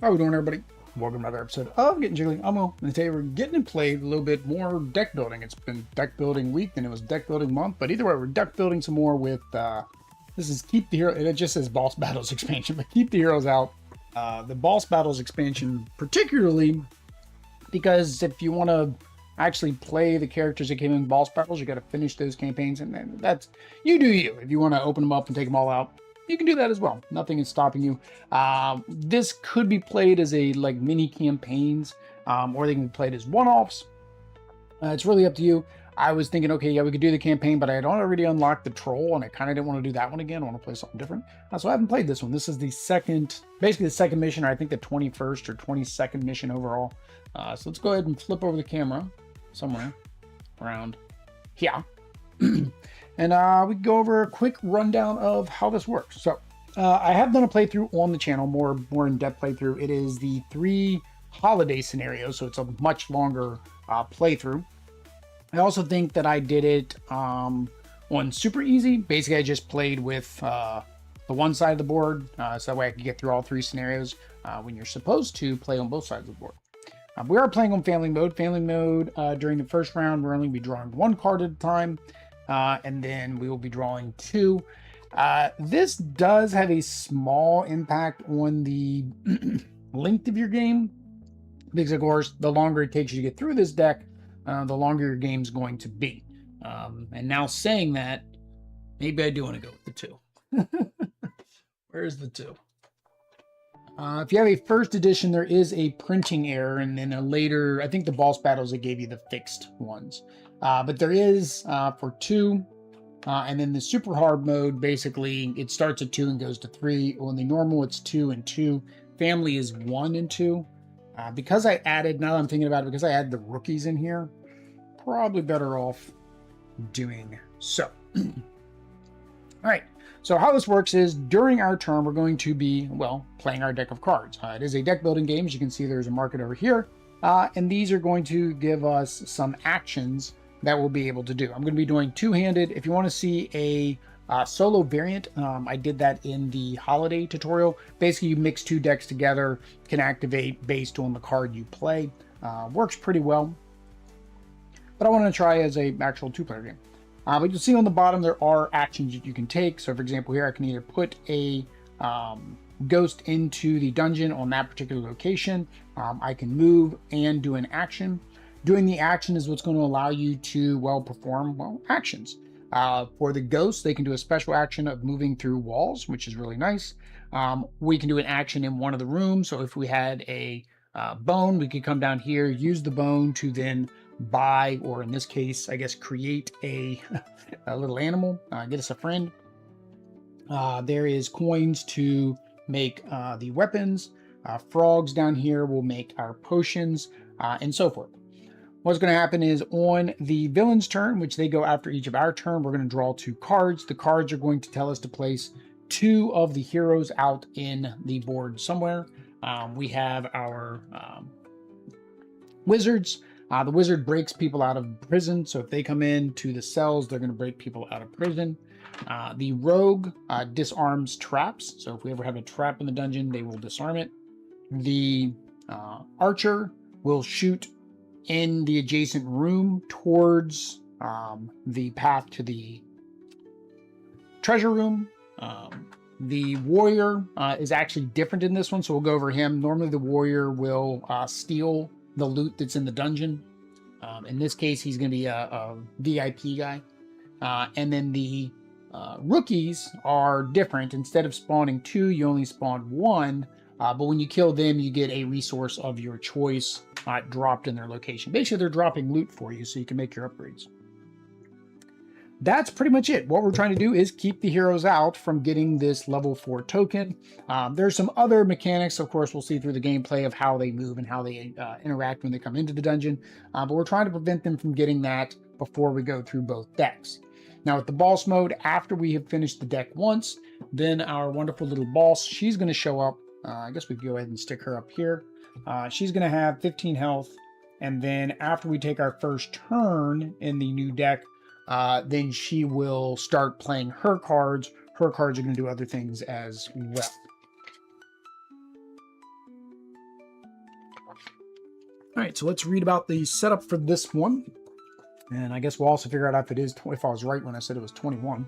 How are we doing, everybody? Welcome to another episode of Getting Jiggly. I'm Will, and today we're getting to play a little bit more deck building. It's been deck building week, then it was deck building month, but either way, we're deck building some more with, this is Keep the Hero, and it just says Boss Battles expansion, but Keep the Heroes Out. The Boss Battles expansion, particularly because if you want to actually play the characters that came in Boss Battles, you got to finish those campaigns, and then that's, you do you. If you want to open them up and take them all out, you can do that as well. Nothing is stopping you. This could be played as a like mini campaigns, or they can be played as one-offs. It's really up to you. I was thinking, okay, yeah, we could do the campaign, but I had already unlocked the troll, and I kind of didn't want to do that one again. I want to play something different. So I haven't played this one. This is the second, basically the second mission, or I think the 21st or 22nd mission overall. So let's go ahead and flip over the camera somewhere around here. And we can go over a quick rundown of how this works. So I have done a playthrough on the channel, more in-depth playthrough. It is the 3 holiday scenarios, so it's a much longer playthrough. I also think that I did it on super easy. Basically, I just played with the one side of the board, so that way I could get through all 3 scenarios when you're supposed to play on both sides of the board. We are playing on family mode. Family mode, during the first round, we're only be drawing 1 card at a time. And then we will be drawing 2. This does have a small impact on the length of your game, because of course, the longer it takes you to get through this deck, the longer your game's going to be. And now saying that, maybe I do want to go with the 2. Where's the 2? If you have a first edition, there is a printing error, and then a later, I think the boss battles, it gave you the fixed ones. But there is for 2, and then the super hard mode, basically, it starts at 2 and goes to 3. On the normal, it's 2 and 2. Family is 1 and 2. Because I added, now that I'm thinking about it, because I added the rookies in here, probably better off doing so. All right. So how this works is, during our turn, we're going to be, well, playing our deck of cards. It is a deck building game. As you can see, there's a market over here. And these are going to give us some actions that we'll be able to do. I'm going to be doing 2-handed. If you want to see a solo variant, I did that in the holiday tutorial. Basically, you mix 2 decks together, can activate based on the card you play. Works pretty well. But I want to try as a actual 2-player game. But you'll see on the bottom there are actions that you can take. So for example, here I can either put a ghost into the dungeon on that particular location. I can move and do an action. Doing the action is what's going to allow you to, well, perform, well, actions. For the ghosts, they can do a special action of moving through walls, which is really nice. We can do an action in one of the rooms. So if we had a bone, we could come down here, use the bone to then buy, or in this case, I guess, create a little animal, get us a friend. There is coins to make the weapons. Frogs down here will make our potions, and so forth. What's going to happen is, on the villain's turn, which they go after each of our turn, we're going to draw 2 cards. The cards are going to tell us to place 2 of the heroes out in the board somewhere. We have our wizards. The wizard breaks people out of prison, so if they come into the cells, they're going to break people out of prison. The rogue disarms traps, so if we ever have a trap in the dungeon, they will disarm it. The archer will shoot in the adjacent room towards the path to the treasure room. The warrior is actually different in this one, so we'll go over him. Normally the warrior will steal the loot that's in the dungeon. In this case, he's going to be a VIP guy. And then the rookies are different. Instead of spawning 2, you only spawn 1. But when you kill them, you get a resource of your choice dropped in their location. Basically, they're dropping loot for you so you can make your upgrades. That's pretty much it. What we're trying to do is keep the heroes out from getting this level 4 token. There's some other mechanics, of course, we'll see through the gameplay of how they move and how they interact when they come into the dungeon. But we're trying to prevent them from getting that before we go through both decks. Now with the boss mode, after we have finished the deck once, then our wonderful little boss, she's going to show up. I guess we can go ahead and stick her up here. She's going to have 15 health. And then after we take our first turn in the new deck, then she will start playing her cards. Her cards are going to do other things as well. All right, so let's read about the setup for this one. And I guess we'll also figure out if I was right when I said it was 21.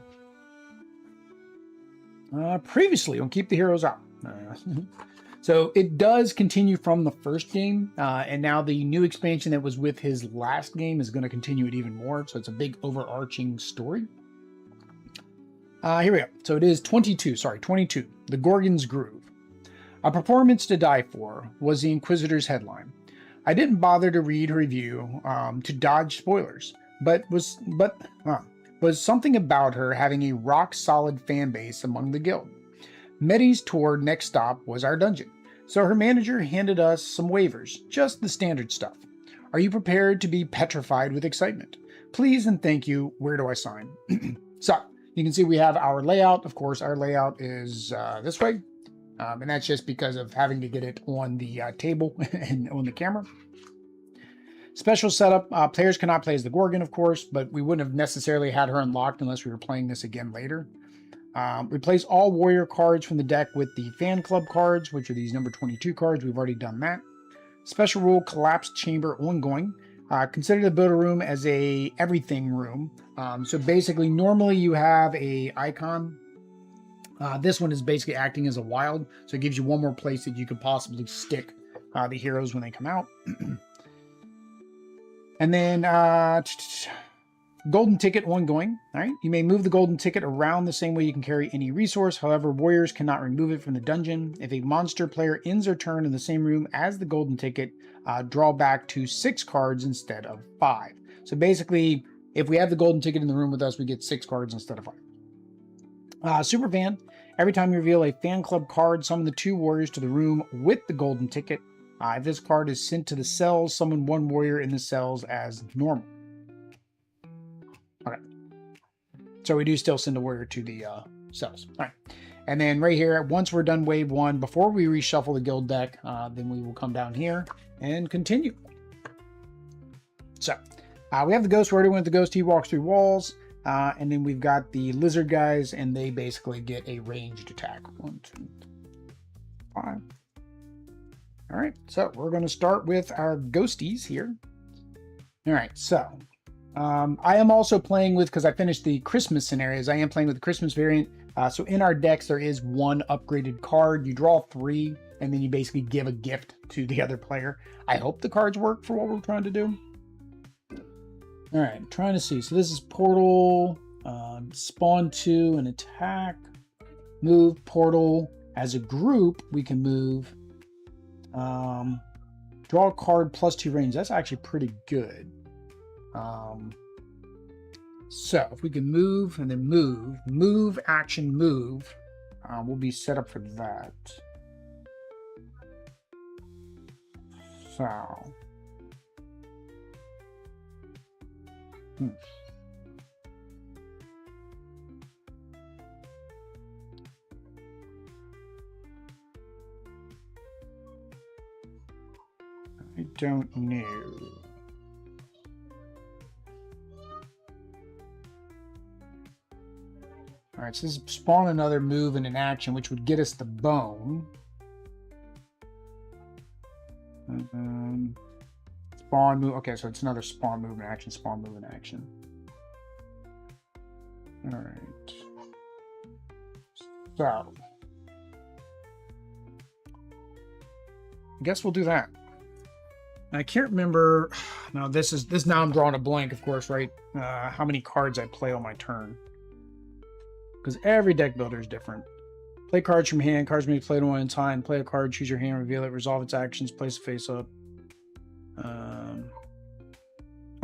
Previously on Keep the Heroes Out. So it does continue from the first game, and now the new expansion that was with his last game is going to continue it even more. So it's a big overarching story. Here we go. So it is 22, The Gorgon's Groove. A performance to die for was the Inquisitor's headline. I didn't bother to read her review to dodge spoilers, but was something about her having a rock-solid fan base among the guild. Medi's tour next stop was our dungeon, so her manager handed us some waivers, just the standard stuff. Are you prepared to be petrified with excitement? Please and thank you. Where do I sign? So, you can see we have our layout. Of course, our layout is this way, and that's just because of having to get it on the table and on the camera. Special setup, players cannot play as the Gorgon, of course, but we wouldn't have necessarily had her unlocked unless we were playing this again later. Replace all warrior cards from the deck with the fan club cards, which are these number 22 cards. We've already done that. Special rule, collapsed chamber ongoing. Consider the builder room as a everything room. So basically, normally you have a icon. This one is basically acting as a wild, so it gives you one more place that you could possibly stick the heroes when they come out. And then golden ticket ongoing. All right, you may move the golden ticket around the same way you can carry any resource. However, warriors cannot remove it from the dungeon. If a monster player ends their turn in the same room as the golden ticket, draw back to 6 cards instead of 5. So basically, if we have the golden ticket in the room with us, we get 6 cards instead of 5. Super fan. Every time you reveal a fan club card, summon the 2 warriors to the room with the golden ticket. If this card is sent to the cells, summon 1 warrior in the cells as normal. Okay. So we do still send a warrior to the cells. All right. And then right here, once we're done wave 1, before we reshuffle the guild deck, then we will come down here and continue. So we have the ghost. We're already went with the ghost. He walks through walls. And then we've got the lizard guys, and they basically get a ranged attack. 1, 2, 5. All right, so we're going to start with our ghosties here. All right, so I am also playing with, because I finished the Christmas scenarios, I am playing with the Christmas variant. So in our decks, there is 1 upgraded card. You draw 3, and then you basically give a gift to the other player. I hope the cards work for what we're trying to do. All right, I'm trying to see. So this is portal, spawn 2, and attack, move, portal. As a group, we can move, draw a card plus 2 range. That's actually pretty good. So if we can move and then move, action, move, we'll be set up for that. So. I don't know. All right, so this is spawn another move and an action, which would get us the bone. Spawn move. Okay, so it's another spawn move and action, spawn move and action. All right. So I guess we'll do that. I can't remember. Now this now I'm drawing a blank, of course, right? How many cards I play on my turn. Because every deck builder is different. Play cards from hand. Cards may be played one at a time. Play a card, choose your hand, reveal it, resolve its actions, place it face up.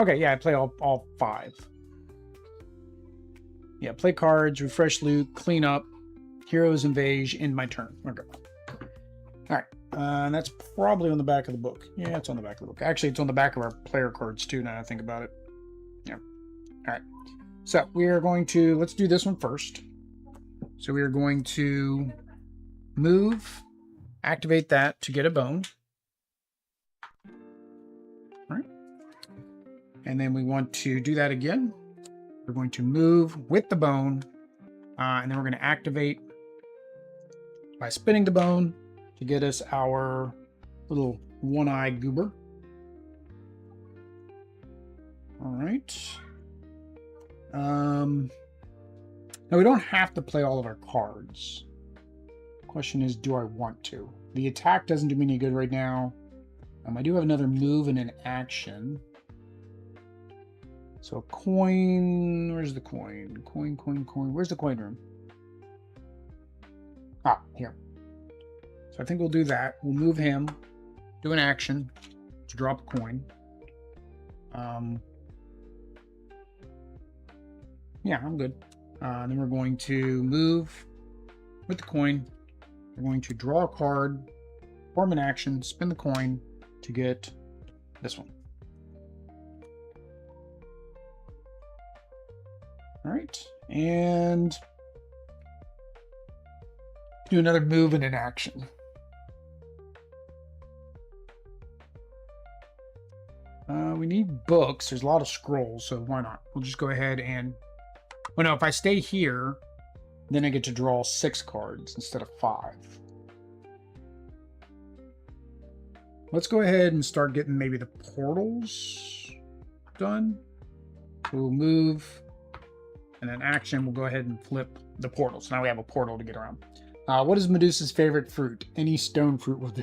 Okay, yeah, I play all 5. Yeah, play cards, refresh loot, clean up, heroes, invade, end my turn. Okay. All right, and that's probably on the back of the book. Yeah, it's on the back of the book. Actually, it's on the back of our player cards too, now I think about it. Yeah. All right. So we are going to, let's do this one first. So we are going to move, activate that to get a bone. All right. And then we want to do that again. We're going to move with the bone, and then we're going to activate by spinning the bone to get us our little one-eye goober. right. Now we don't have to play all of our cards. Question is, do I want to? The attack doesn't do me any good right now. I do have another move and an action. So a coin, where's the coin? Coin. Where's the coin room? Ah, here. So I think we'll do that. We'll move him, do an action to drop a coin. Yeah, I'm good. Then we're going to move with the coin. We're going to draw a card, perform an action, spin the coin to get this one. All right, and do another move and an action. We need books. There's a lot of scrolls, so why not? We'll just go ahead and... Well, no, if I stay here, then I get to draw 6 cards instead of 5. Let's go ahead and start getting maybe the portals done. We'll move, and then action, we'll go ahead and flip the portals. Now we have a portal to get around. What is Medusa's favorite fruit? Any stone fruit will do.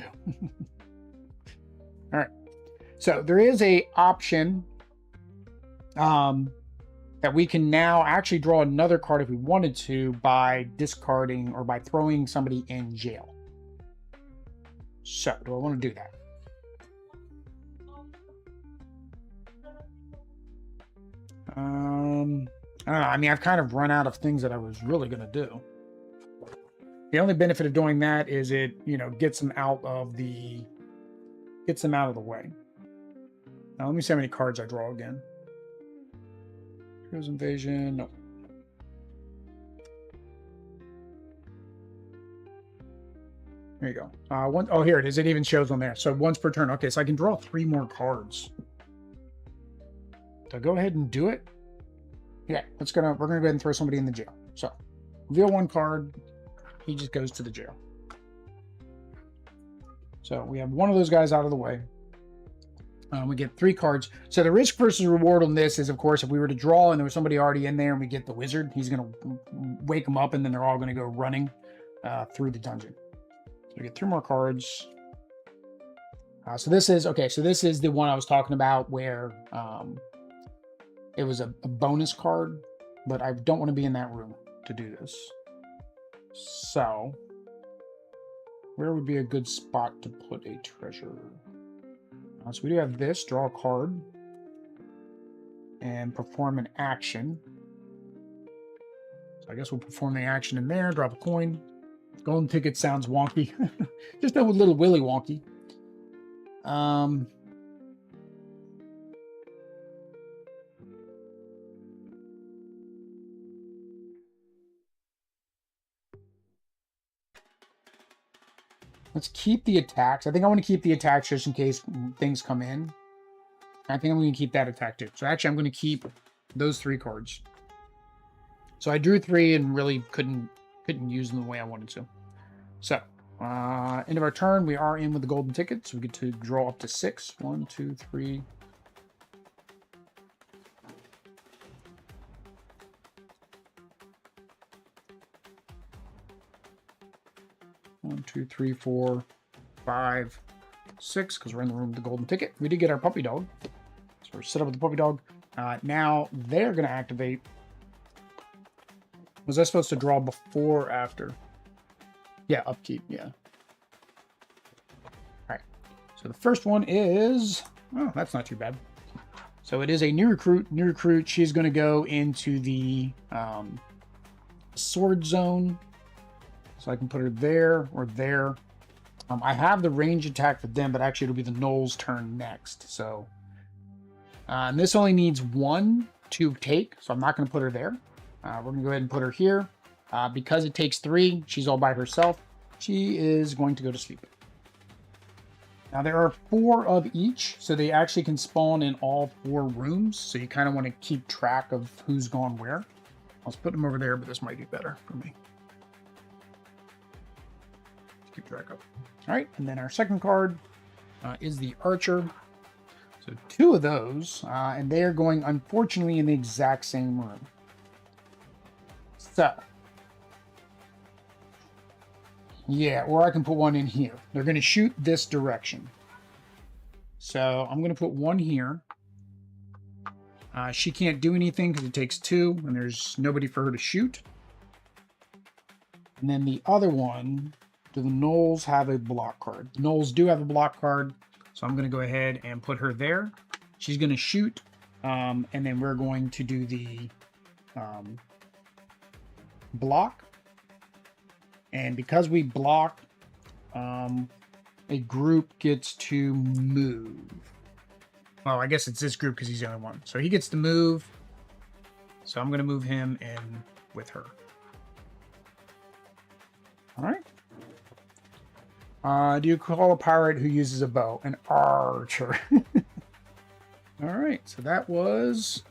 All right. So there is a option that we can now actually draw another card if we wanted to by discarding or by throwing somebody in jail. So do I want to do that? I don't know. I mean, I've kind of run out of things that I was really going to do. The only benefit of doing that is it, you know, gets them out of the way. Now let me see how many cards I draw again. Here's invasion. No. There you go. Oh, here it is. It even shows on there. So once per turn. Okay, so I can draw 3 more cards. So go ahead and do it. Yeah, we're gonna go ahead and throw somebody in the jail. So reveal 1 card. He just goes to the jail. So we have one of those guys out of the way. We get 3 cards. So the risk versus reward on this is, of course, if we were to draw and there was somebody already in there and we get the wizard, he's going to wake them up and then they're all going to go running through the dungeon. So we get 3 more cards. So this is the one I was talking about where it was a bonus card, but I don't want to be in that room to do this. So where would be a good spot to put a treasure? So we do have this, draw a card, and perform an action. So I guess we'll perform the action in there, drop a coin. Golden ticket sounds wonky. Just a little willy wonky. Let's keep the attacks. I think I want to keep the attacks just in case things come in. I think I'm going to keep that attack too. So actually, I'm going to keep those 3 cards. So I drew 3 and really couldn't use them the way I wanted to. So, end of our turn, we are in with the golden ticket. So we get to draw up to 6. 1, 2, 3. One, 2, 3, 4, 5, 6, because we're in the room with the golden ticket. We did get our puppy dog. So we're set up with the puppy dog. Now they're going to activate. Was I supposed to draw before or after? Yeah, upkeep, yeah. All right. So the first one is... Oh, that's not too bad. So it is a new recruit. New recruit, she's going to go into the sword zone. So I can put her there or there. I have the range attack for them, but actually it'll be the Gnoll's turn next. So, and this only needs 1 to take, so I'm not going to put her there. We're going to go ahead and put her here. Because it takes 3, she's all by herself. She is going to go to sleep. Now there are 4 of each, so they actually can spawn in all 4 rooms. So you kind of want to keep track of who's gone where. I'll put them over there, but this might be better for me. Keep track of. All right, and then our second card is the archer. So 2 of those, and they are going, unfortunately, in the exact same room. So, yeah, or I can put one in here. They're going to shoot this direction. So I'm going to put one here. She can't do anything because it takes 2, and there's nobody for her to shoot. And then the other one, do the gnolls have a block card? The gnolls do have a block card, so I'm going to go ahead and put her there. She's going to shoot, and then we're going to do the block. And because we block, a group gets to move. Well, I guess it's this group because he's the only one. So he gets to move. So I'm going to move him in with her. All right. Do you call a pirate who uses a bow? An archer. All right. So that was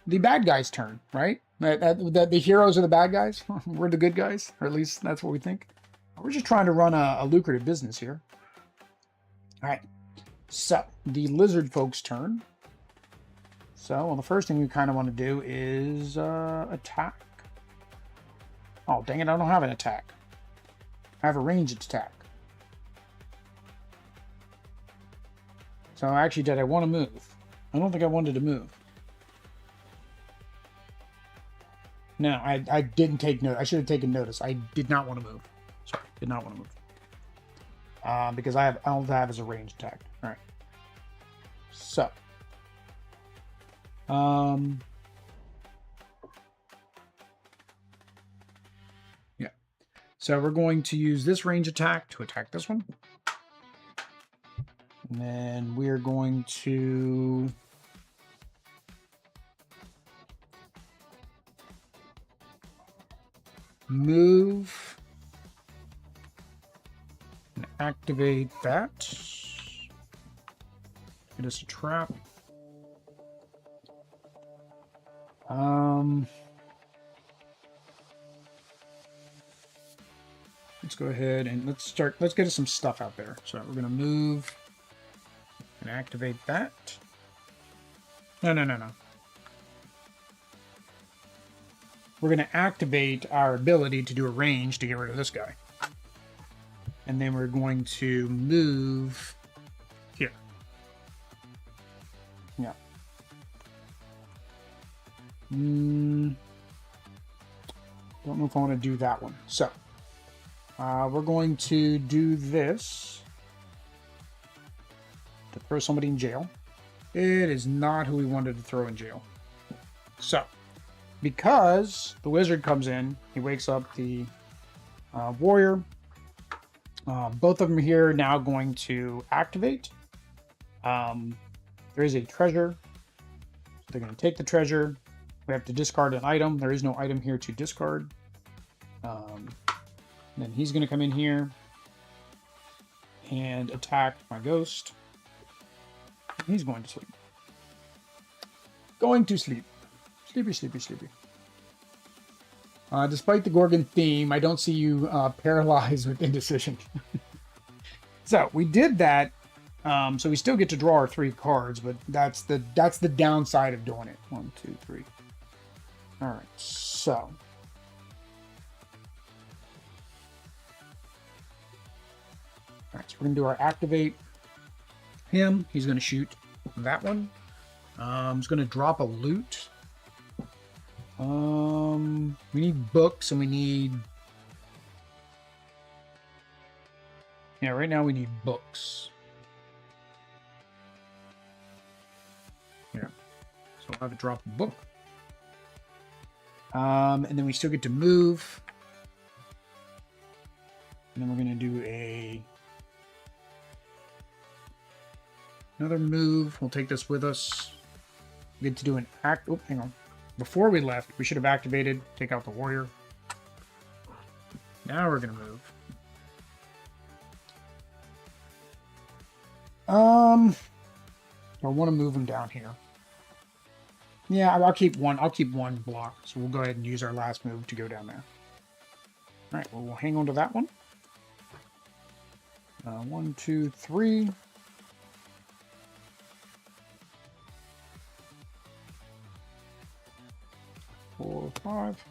the bad guy's turn, right? That the heroes are the bad guys. We're the good guys, or at least that's what we think. We're just trying to run a lucrative business here. All right. So the lizard folks' turn. So, well, the first thing we kind of want to do is attack. Oh, dang it, I don't have an attack. I have a ranged attack. So actually, did I want to move? I don't think I wanted to move. No, I didn't take note. I should have taken notice. I did not want to move. Sorry, did not want to move. Because I don't have as a ranged attack. All right. So. Yeah. So we're going to use this range attack to attack this one. And then we're going to move and activate that. It is a trap. Let's go ahead and let's get us some stuff out there. So we're gonna move and activate that. No. We're gonna activate our ability to do a range to get rid of this guy. And then we're going to move here. Yeah. Don't know if I want to do that one. So, we're going to do this to throw somebody in jail. It is not who we wanted to throw in jail. So, because the wizard comes in, he wakes up the warrior. Both of them here are now going to activate. There is a treasure. So they're going to take the treasure. We have to discard an item. There is no item here to discard. Then he's going to come in here and attack my ghost. And he's going to sleep. Going to sleep. Sleepy, sleepy, sleepy. Despite the Gorgon theme, I don't see you paralyzed with indecision. So we did that. So we still get to draw our 3 cards, but that's the downside of doing it. 1, 2, 3. All right. So. All right, so we're going to do our activate him. He's going to shoot that one. He's going to drop a loot. We need books and we need... Yeah, right now we need books. Yeah. So I'll have to drop a book. And then we still get to move. And then we're going to do another move. We'll take this with us. We get to do an act. Oh, hang on. Before we left, we should have activated. Take out the warrior. Now we're going to move. I want to move him down here. Yeah, I'll keep one. I'll keep one block. So we'll go ahead and use our last move to go down there. All right, well, we'll hang on to that one. 1, 2, 3. 4, 5.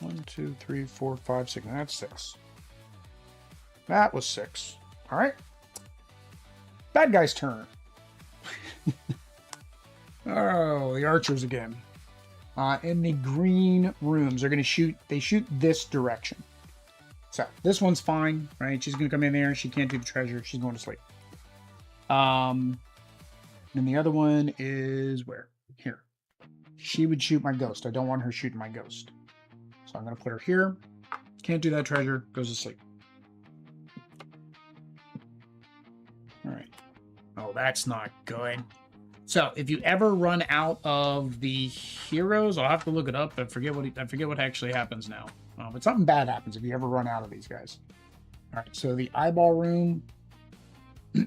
1, 2, 3, 4, 5, 6. That's 6. That was 6. All right. Bad guy's turn. Oh, the archers again. In the green rooms, they're going to shoot. They shoot this direction. So this one's fine, right? She's going to come in there. She can't do the treasure. She's going to sleep. And the other one is where? Here. She would shoot my ghost. I don't want her shooting my ghost. So I'm going to put her here. Can't do that treasure. Goes to sleep. All right. Oh, that's not good. So if you ever run out of the heroes, I'll have to look it up. I forget what actually happens now. But something bad happens if you ever run out of these guys. All right. So the eyeball room. All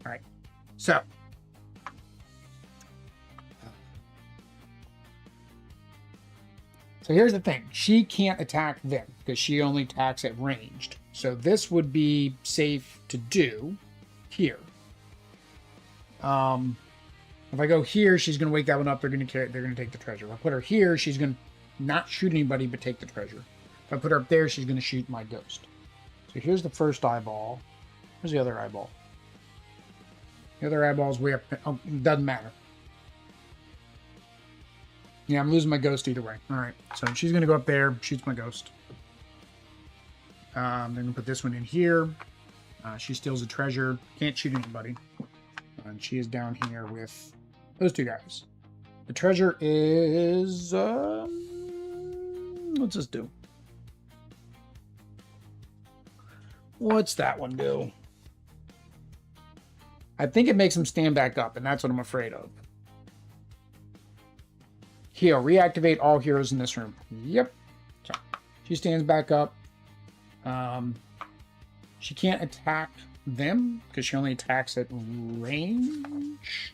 right. So. So here's the thing. She can't attack them because she only attacks at ranged. So this would be safe to do here. If I go here, she's going to wake that one up. They're going to take the treasure. If I put her here, she's going to not shoot anybody but take the treasure. If I put her up there, she's going to shoot my ghost. So here's the first eyeball. Where's the other eyeball? The other eyeball's way up. Oh, it doesn't matter. Yeah, I'm losing my ghost either way. All right, so she's going to go up there, shoots my ghost. Then we'll put this one in here. She steals a treasure. Can't shoot anybody. And she is down here with those two guys. The treasure is... what's this do? What's that one do? I think it makes him stand back up, and that's what I'm afraid of. Heal. Reactivate all heroes in this room. Yep. So she stands back up. She can't attack them because she only attacks at range.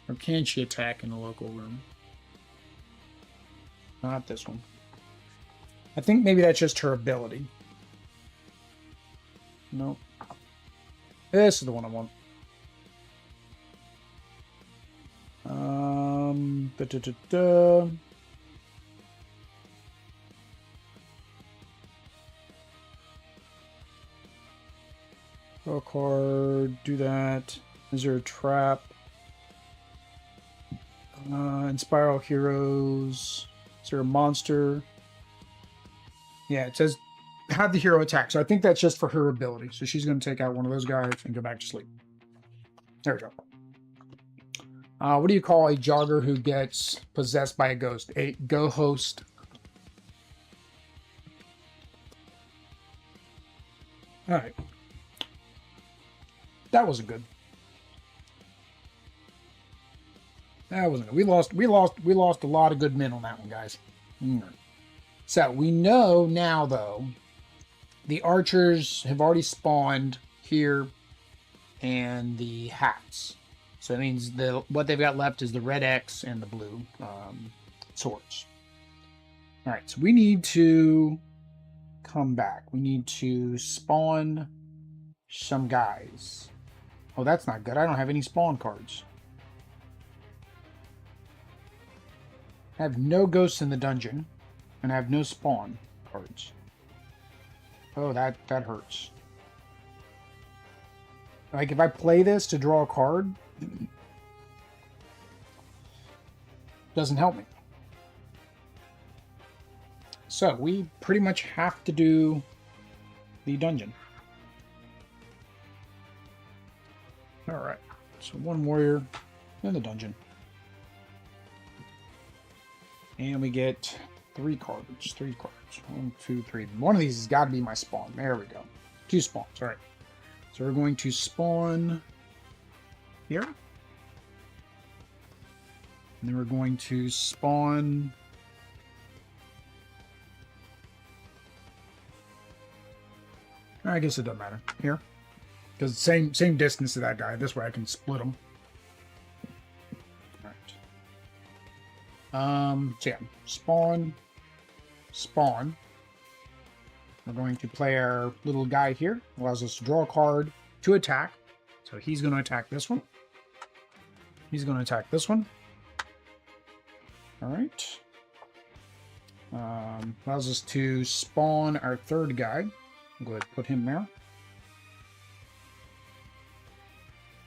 Or can she attack in the local room? Not this one. I think maybe that's just her ability. Nope. This is the one I want. Draw a card, do that. Is there a trap? Inspire all heroes. Is there a monster? Yeah, it says have the hero attack. So I think that's just for her ability. So she's going to take out one of those guys and go back to sleep. There we go. What do you call a jogger who gets possessed by a ghost? A go-host. All right. That wasn't good. That wasn't good. We lost a lot of good men on that one, guys. So we know now, though, the archers have already spawned here and the hats. So that means what they've got left is the red X and the blue swords. All right, so we need to come back. We need to spawn some guys. Oh, that's not good. I don't have any spawn cards. I have no ghosts in the dungeon, and I have no spawn cards. Oh, that hurts. Like, if I play this to draw a card, doesn't help me. So, we pretty much have to do the dungeon. Alright, so one warrior in the dungeon. And we get 3 cards. 3 cards. 1, 2, 3. One of these has got to be my spawn. There we go. 2 spawns. All right. So we're going to spawn here. And then we're going to spawn I guess it doesn't matter. Here. Because same distance to that guy. This way I can split them. So yeah, spawn. We're going to play our little guy here. Allows us to draw a card to attack. So he's going to attack this one. He's going to attack this one. All right. Allows us to spawn our third guy. I'll go ahead and put him there.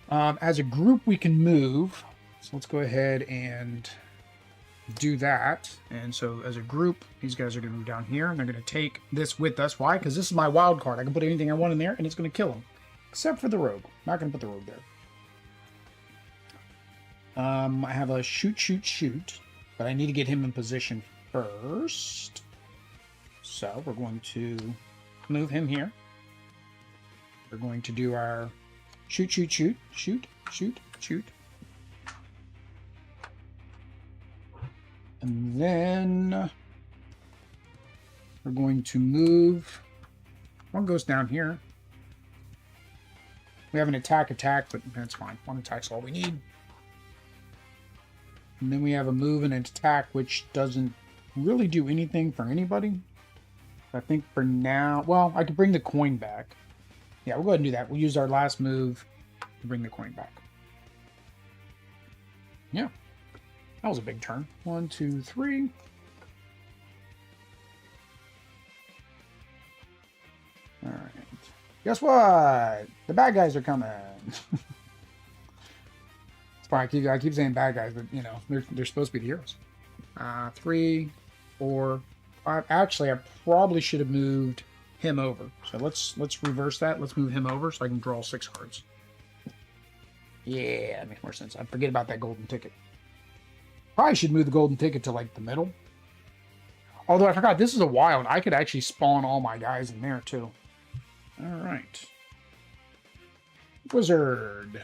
As a group, we can move. So let's go ahead and do that. And so as a group, these guys are going to move down here, and they're going to take this with us. Why? Because this is my wild card. I can put anything I want in there, and it's going to kill them. Except for the rogue. Not going to put the rogue there. I have a shoot, shoot, shoot. But I need to get him in position first. So we're going to move him here. We're going to do our shoot, shoot, shoot, shoot, shoot, shoot. And then we're going to move. One goes down here. We have an attack, but that's fine. One attack's all we need. And then we have a move and an attack, which doesn't really do anything for anybody. I think for now, well, I could bring the coin back. Yeah, we'll go ahead and do that. We'll use our last move to bring the coin back. Yeah. That was a big turn. 1, 2, 3. All right. Guess what? The bad guys are coming. It's fine. I keep saying bad guys, but you know they're supposed to be the heroes. 3, 4, 5. Actually, I probably should have moved him over. So let's reverse that. Let's move him over so I can draw 6 cards. Yeah, that makes more sense. I forget about that golden ticket. Probably should move the golden ticket to like the middle. Although I forgot, this is a wild. I could actually spawn all my guys in there too. All right. Wizard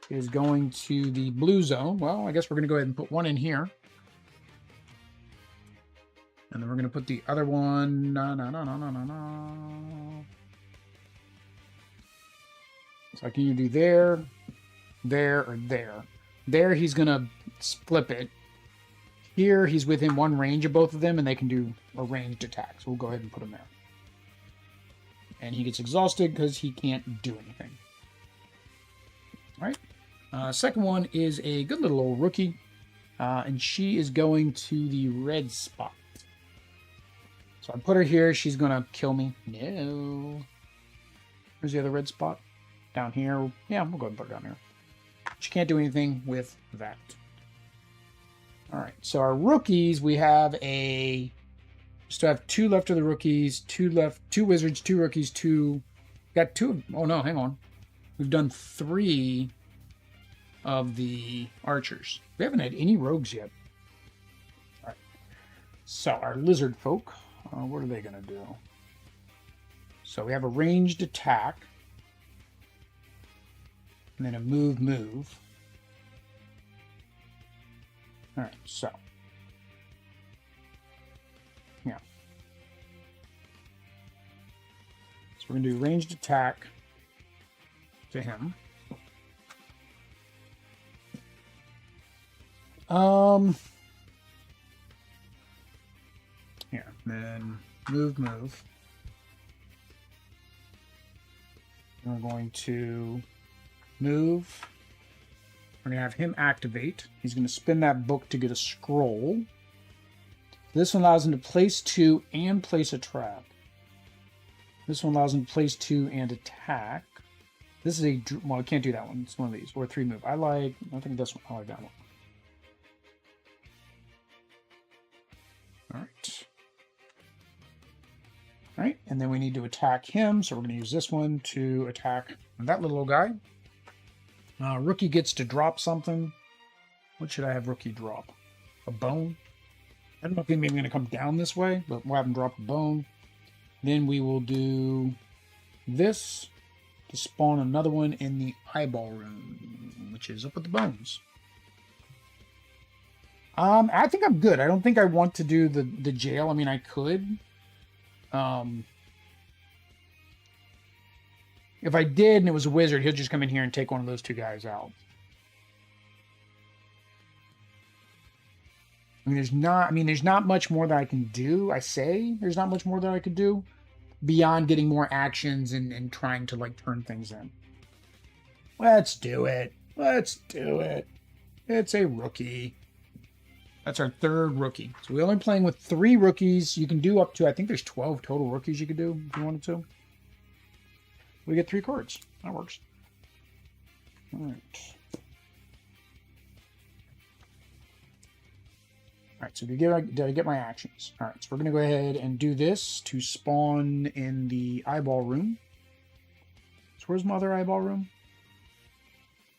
is going to the blue zone. Well, I guess we're going to go ahead and put one in here. And then we're going to put the other one. No. So I can either do there, or there. There, he's going to flip it. Here, he's within one range of both of them, and they can do a ranged attack. So we'll go ahead and put him there. And he gets exhausted because he can't do anything. All right. Second one is a good little old rookie. And she is going to the red spot. So I put her here. She's going to kill me. No. Where's the other red spot? Down here. Yeah, we'll go ahead and put her down here. She can't do anything with that. All right, so our rookies, we have still have 2 left of the rookies, 2 left, 2 wizards, 2 rookies, 2, got 2, oh no, hang on. We've done 3 of the archers. We haven't had any rogues yet. All right, so our lizard folk, what are they gonna do? So we have a ranged attack. And then a move. All right, so. Yeah. So we're going to do ranged attack to him. Here, then move. We're going to move. We're going to have him activate. He's going to spin that book to get a scroll. This one allows him to place 2 and place a trap. This one allows him to place 2 and attack. This is a... Well, I can't do that one. It's one of these. Or 3 move. I think this one. I like that one. Alright. Alright, and then we need to attack him. So we're going to use this one to attack that little guy. Rookie gets to drop something. What should I have Rookie drop? A bone? I don't know if he's maybe going to come down this way, but we'll have him drop a bone. Then we will do this to spawn another one in the eyeball room, which is up with the bones. I think I'm good. I don't think I want to do the jail. I mean, I could. If I did and it was a wizard, he'll just come in here and take one of those 2 guys out. there's not much more that I can do. I say there's not much more that I could do beyond getting more actions and trying to like turn things in. Let's do it. Let's do it. It's a rookie. That's our third rookie. So we're only playing with 3 rookies. You can do up to, I think there's 12 total rookies you could do if you wanted to. We get 3 cards. That works. All right. All right, so did I get my actions? All right, so we're going to go ahead and do this to spawn in the eyeball room. So where's my other eyeball room?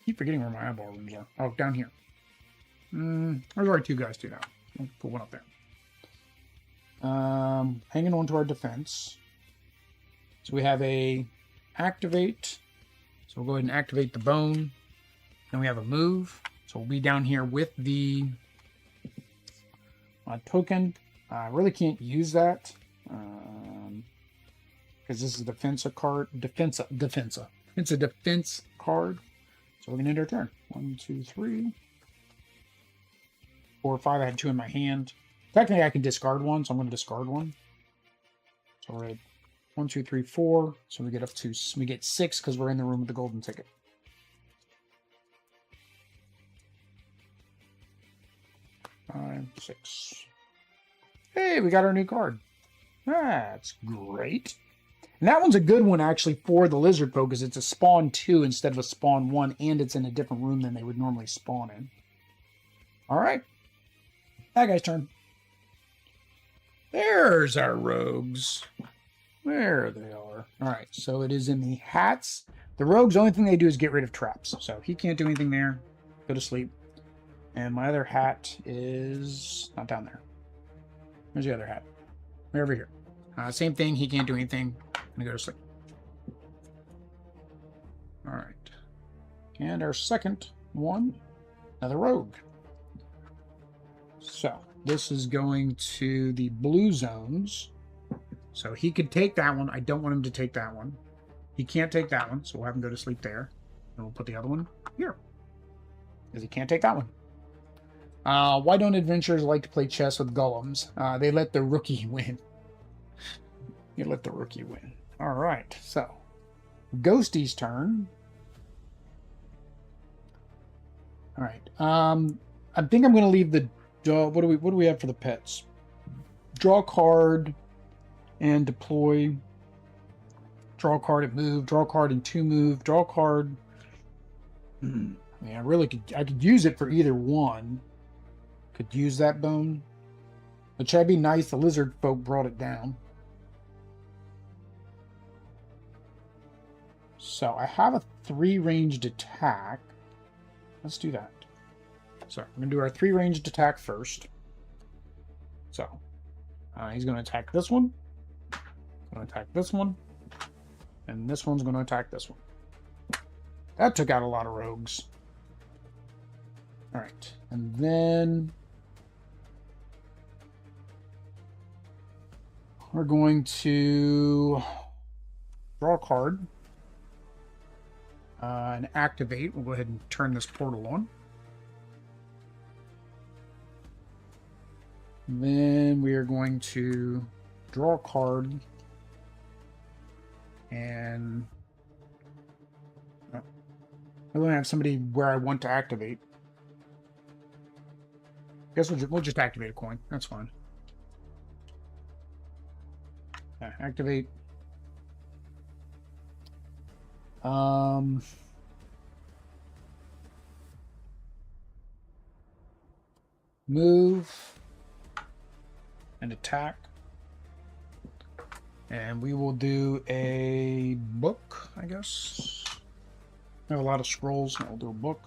I keep forgetting where my eyeball rooms are. Oh, down here. There's already 2 guys too now. I'll put one up there. Hanging on to our defense. So we have a activate. So we'll go ahead and activate the bone. Then we have a move. So we'll be down here with the token. I really can't use that because this is a defense card. Defensa. It's a defense card. So we're gonna end our turn. 1, 2, 3, 4, 5. I had 2 in my hand. Technically, I can discard one, so I'm gonna discard one. So we're at 1, 2, 3, 4. So we get up to 6 because we're in the room with the golden ticket. 5, 6. Hey, we got our new card. That's great. And that one's a good one, actually, for the lizard folk, because it's a spawn 2 instead of a spawn 1, and it's in a different room than they would normally spawn in. All right. That guy's turn. There's our rogues. There they are. All right, so it is in the hats. The rogues, the only thing they do is get rid of traps. So he can't do anything there. Go to sleep. And my other hat is not down there. Where's the other hat? Right over here. Same thing. He can't do anything. I'm going to go to sleep. All right. And our second one, another rogue. So this is going to the blue zones. So he could take that one. I don't want him to take that one. He can't take that one, so we'll have him go to sleep there. And we'll put the other one here. Because he can't take that one. Why don't adventurers like to play chess with golems? They let the rookie win. You let the rookie win. All right, so Ghosty's turn. All right. I think I'm going to leave the. What do we have for the pets? Draw card and deploy. Draw card and move. Draw card and 2 move. Draw card. Yeah, I could use it for either one. Could use that bone. Which that'd be nice. The lizard folk brought it down. So I have a 3 ranged attack. Let's do that. So we're going to do our 3 ranged attack first. So he's going to attack this one. Going to attack this one. And this one's going to attack this one. That took out a lot of rogues. All right. And then we're going to draw a card. And activate. We'll go ahead and turn this portal on. Then we are going to draw a card. And I'm going to have somebody where I want to activate. Guess we'll just activate a coin. That's fine. Yeah, activate. Move and attack. And we will do a book, I guess. I have a lot of scrolls, so I'll do a book.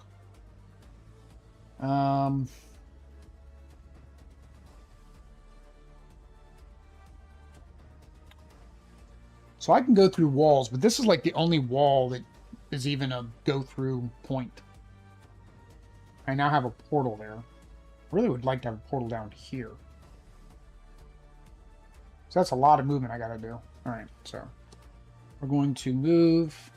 So I can go through walls, but this is like the only wall that is even a go-through point. I now have a portal there. I really would like to have a portal down here. So that's a lot of movement I gotta do. Alright, so we're going to move.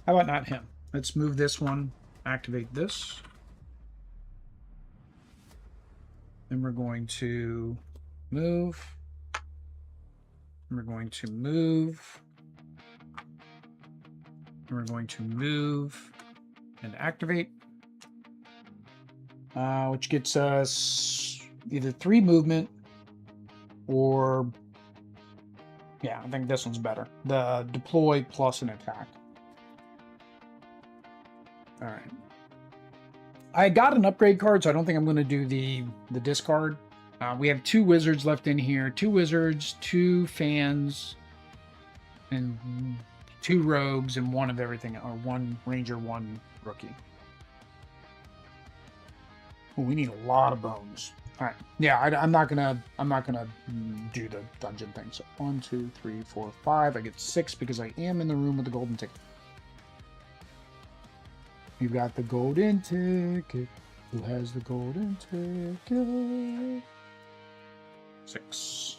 How about not him? Let's move this one, activate this. Then we're going to move. We're going to move. We're going to move and activate. Which gets us either 3 movement or... yeah, I think this one's better. The deploy plus an attack. Alright. I got an upgrade card, so I don't think I'm going to do the discard. We have 2 wizards left in here. 2 wizards, 2 fans, and 2 rogues, and 1 of everything, or 1 ranger, 1 rookie. Oh, we need a lot of bones. All right, yeah, I'm not gonna do the dungeon thing. So 1, 2, 3, 4, 5. I get 6 because I am in the room with the golden ticket. You got the golden ticket. Who has the golden ticket? 6.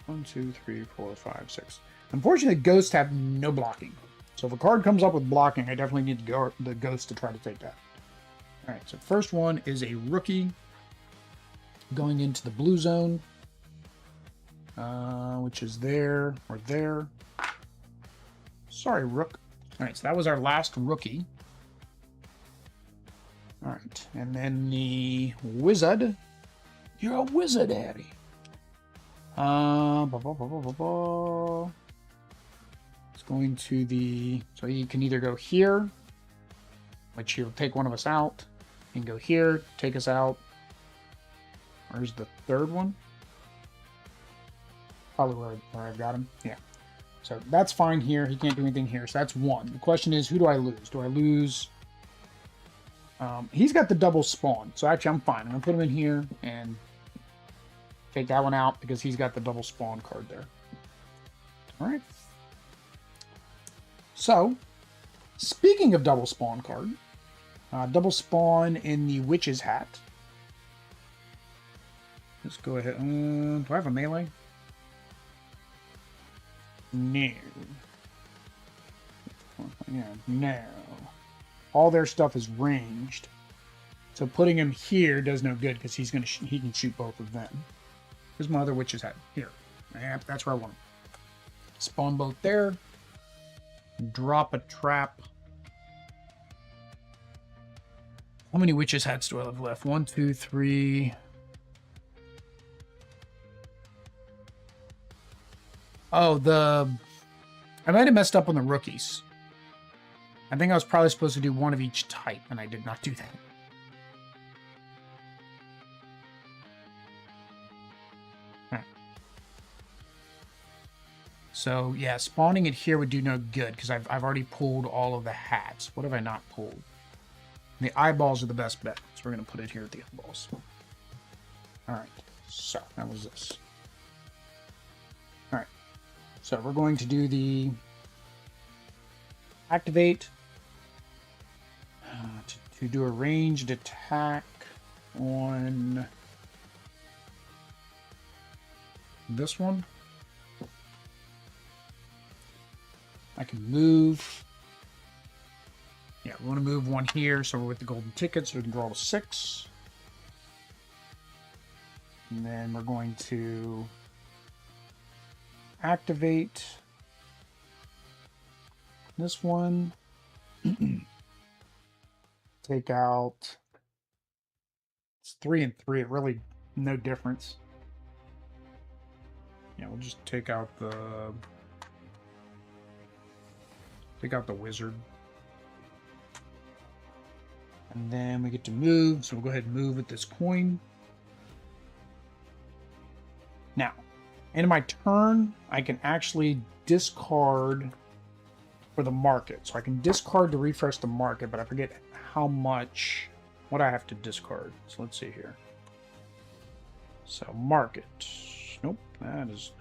1, 2, 3, 4, 5, 6. Unfortunately, ghosts have no blocking. So if a card comes up with blocking, I definitely need the ghost to try to take that. All right, so first one is a rookie going into the blue zone, which is there or there. Sorry, rook. All right, so that was our last rookie. All right, and then the wizard. You're a wizard, Harry. It's going to the... so he can either go here, which he'll take one of us out. He can go here, take us out. Where's the third one? Probably where I've got him. Yeah. So that's fine here. He can't do anything here. So that's 1. The question is, who do I lose? Do I lose... he's got the double spawn. So actually, I'm fine. I'm going to put him in here and take that one out because he's got the double spawn card there. All right. So, speaking of double spawn card, double spawn in the witch's hat. Let's go ahead. Do I have a melee? No. Yeah, no. All their stuff is ranged, so putting him here does no good because he can shoot both of them. Here's my other witch's hat. Here, yep, that's where I want him. Spawn both there. Drop a trap. How many witch's hats do I have left? 1, 2, 3. Oh, I might have messed up on the rookies. I think I was probably supposed to do 1 of each type, and I did not do that. Right. So, yeah, spawning it here would do no good, because I've already pulled all of the hats. What have I not pulled? The eyeballs are the best bet, so we're going to put it here at the eyeballs. Alright, so that was this. Alright, so we're going to do the activate to do a ranged attack on this one. I can move. Yeah, we want to move 1 here, so we're with the golden ticket, so we can draw to 6. And then we're going to activate this one. Take out... it's 3 and 3, really no difference. Yeah, we'll just take out the wizard. And then we get to move, so we'll go ahead and move with this coin. Now, in my turn, I can actually discard for the market. So I can discard to refresh the market, but I forget how much, what I have to discard. So let's see here. So market. Nope, that is...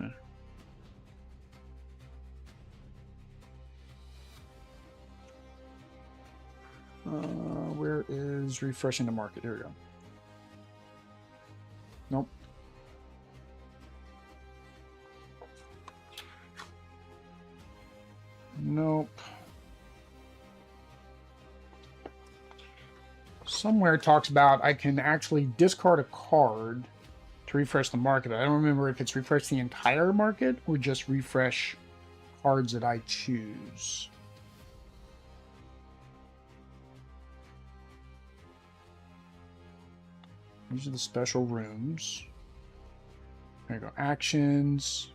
where is refreshing the market? Here we go. Nope. Nope. somewhere talks about I can actually discard a card to refresh the market. I don't remember if it's refresh the entire market or just refresh cards that I choose. These are the special rooms. There you go. Actions.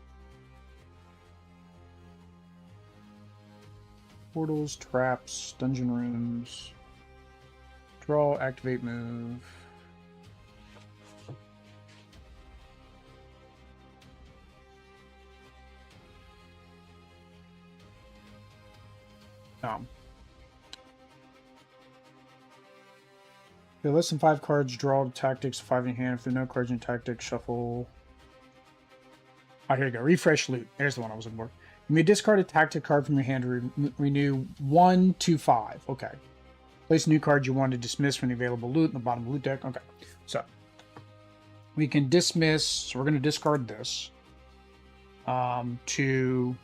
Portals, traps, dungeon rooms. Draw, activate, move. Okay, less than 5 cards, draw tactics, 5 in hand. If there are no cards in tactics, shuffle. Oh, here you go. Refresh loot. There's the one I was looking for. You may discard a tactic card from your hand to renew 1 to 5. Okay. Place a new card you want to dismiss from the available loot in the bottom of the loot deck. Okay. So, we can dismiss. So, we're going to discard this to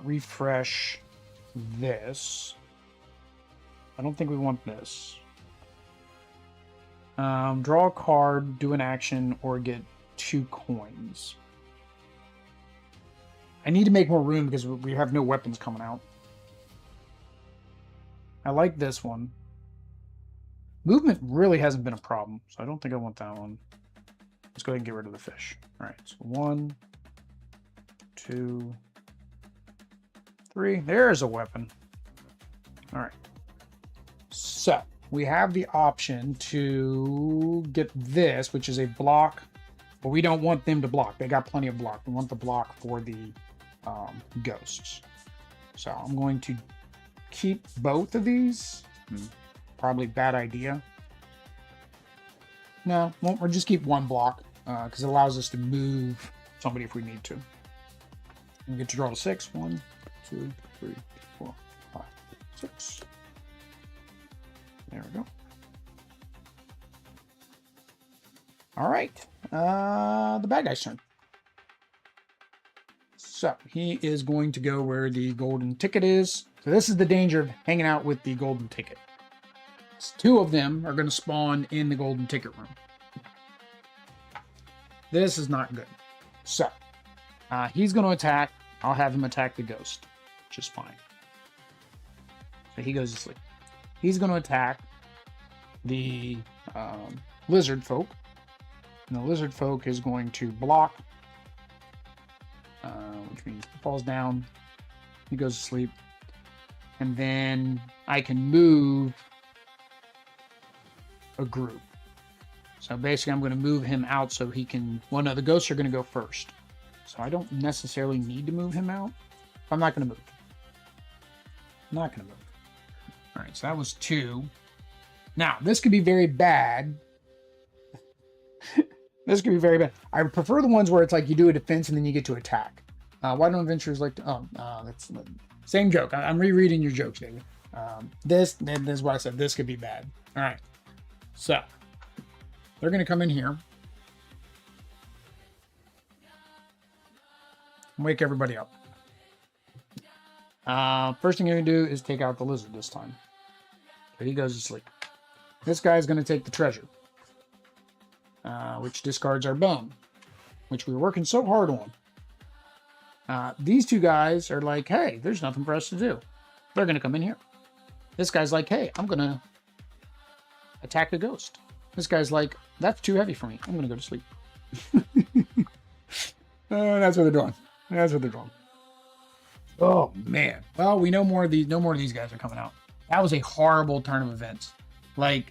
refresh this. I don't think we want this. Draw a card, do an action, or get 2 coins. I need to make more room because we have no weapons coming out. I like this one. Movement really hasn't been a problem, so I don't think I want that one. Let's go ahead and get rid of the fish. All right, so 1, 2, 3. There's a weapon. All right. So we have the option to get this, which is a block, but we don't want them to block. They got plenty of block. We want the block for the ghosts. So I'm going to keep both of these. Probably bad idea. No, we'll just keep one block because it allows us to move somebody if we need to. We get to draw to 6. 1, 2, 3, 4, 5, 6. There we go. All right. The bad guy's turn. So he is going to go where the golden ticket is. So this is the danger of hanging out with the golden ticket. 2 of them are going to spawn in the golden ticket room. This is not good. So he's going to attack. I'll have him attack the ghost. Just fine. So he goes to sleep. He's going to attack the lizard folk. And the lizard folk is going to block, which means he falls down. He goes to sleep. And then I can move a group. So basically I'm going to move him out so he can... Well, no, the ghosts are going to go first. So I don't necessarily need to move him out. I'm not going to move. I'm not going to move. All right, so that was 2. Now, this could be very bad. This could be very bad. I prefer the ones where it's like you do a defense and then you get to attack. Why don't adventurers like to... that's the same joke. I'm rereading your jokes, David. This is what I said. This could be bad. All right. So, they're going to come in here. Wake everybody up. First thing you're going to do is take out the lizard this time. So he goes to sleep. This guy's going to take the treasure, which discards our bone, which we were working so hard on. These 2 guys are like, hey, there's nothing for us to do. They're going to come in here. This guy's like, hey, I'm going to attack the ghost. This guy's like, that's too heavy for me. I'm going to go to sleep. That's what they're doing. That's what they're doing. Oh, man. Well, we know more of these. No more of these guys are coming out. That was a horrible turn of events. Like,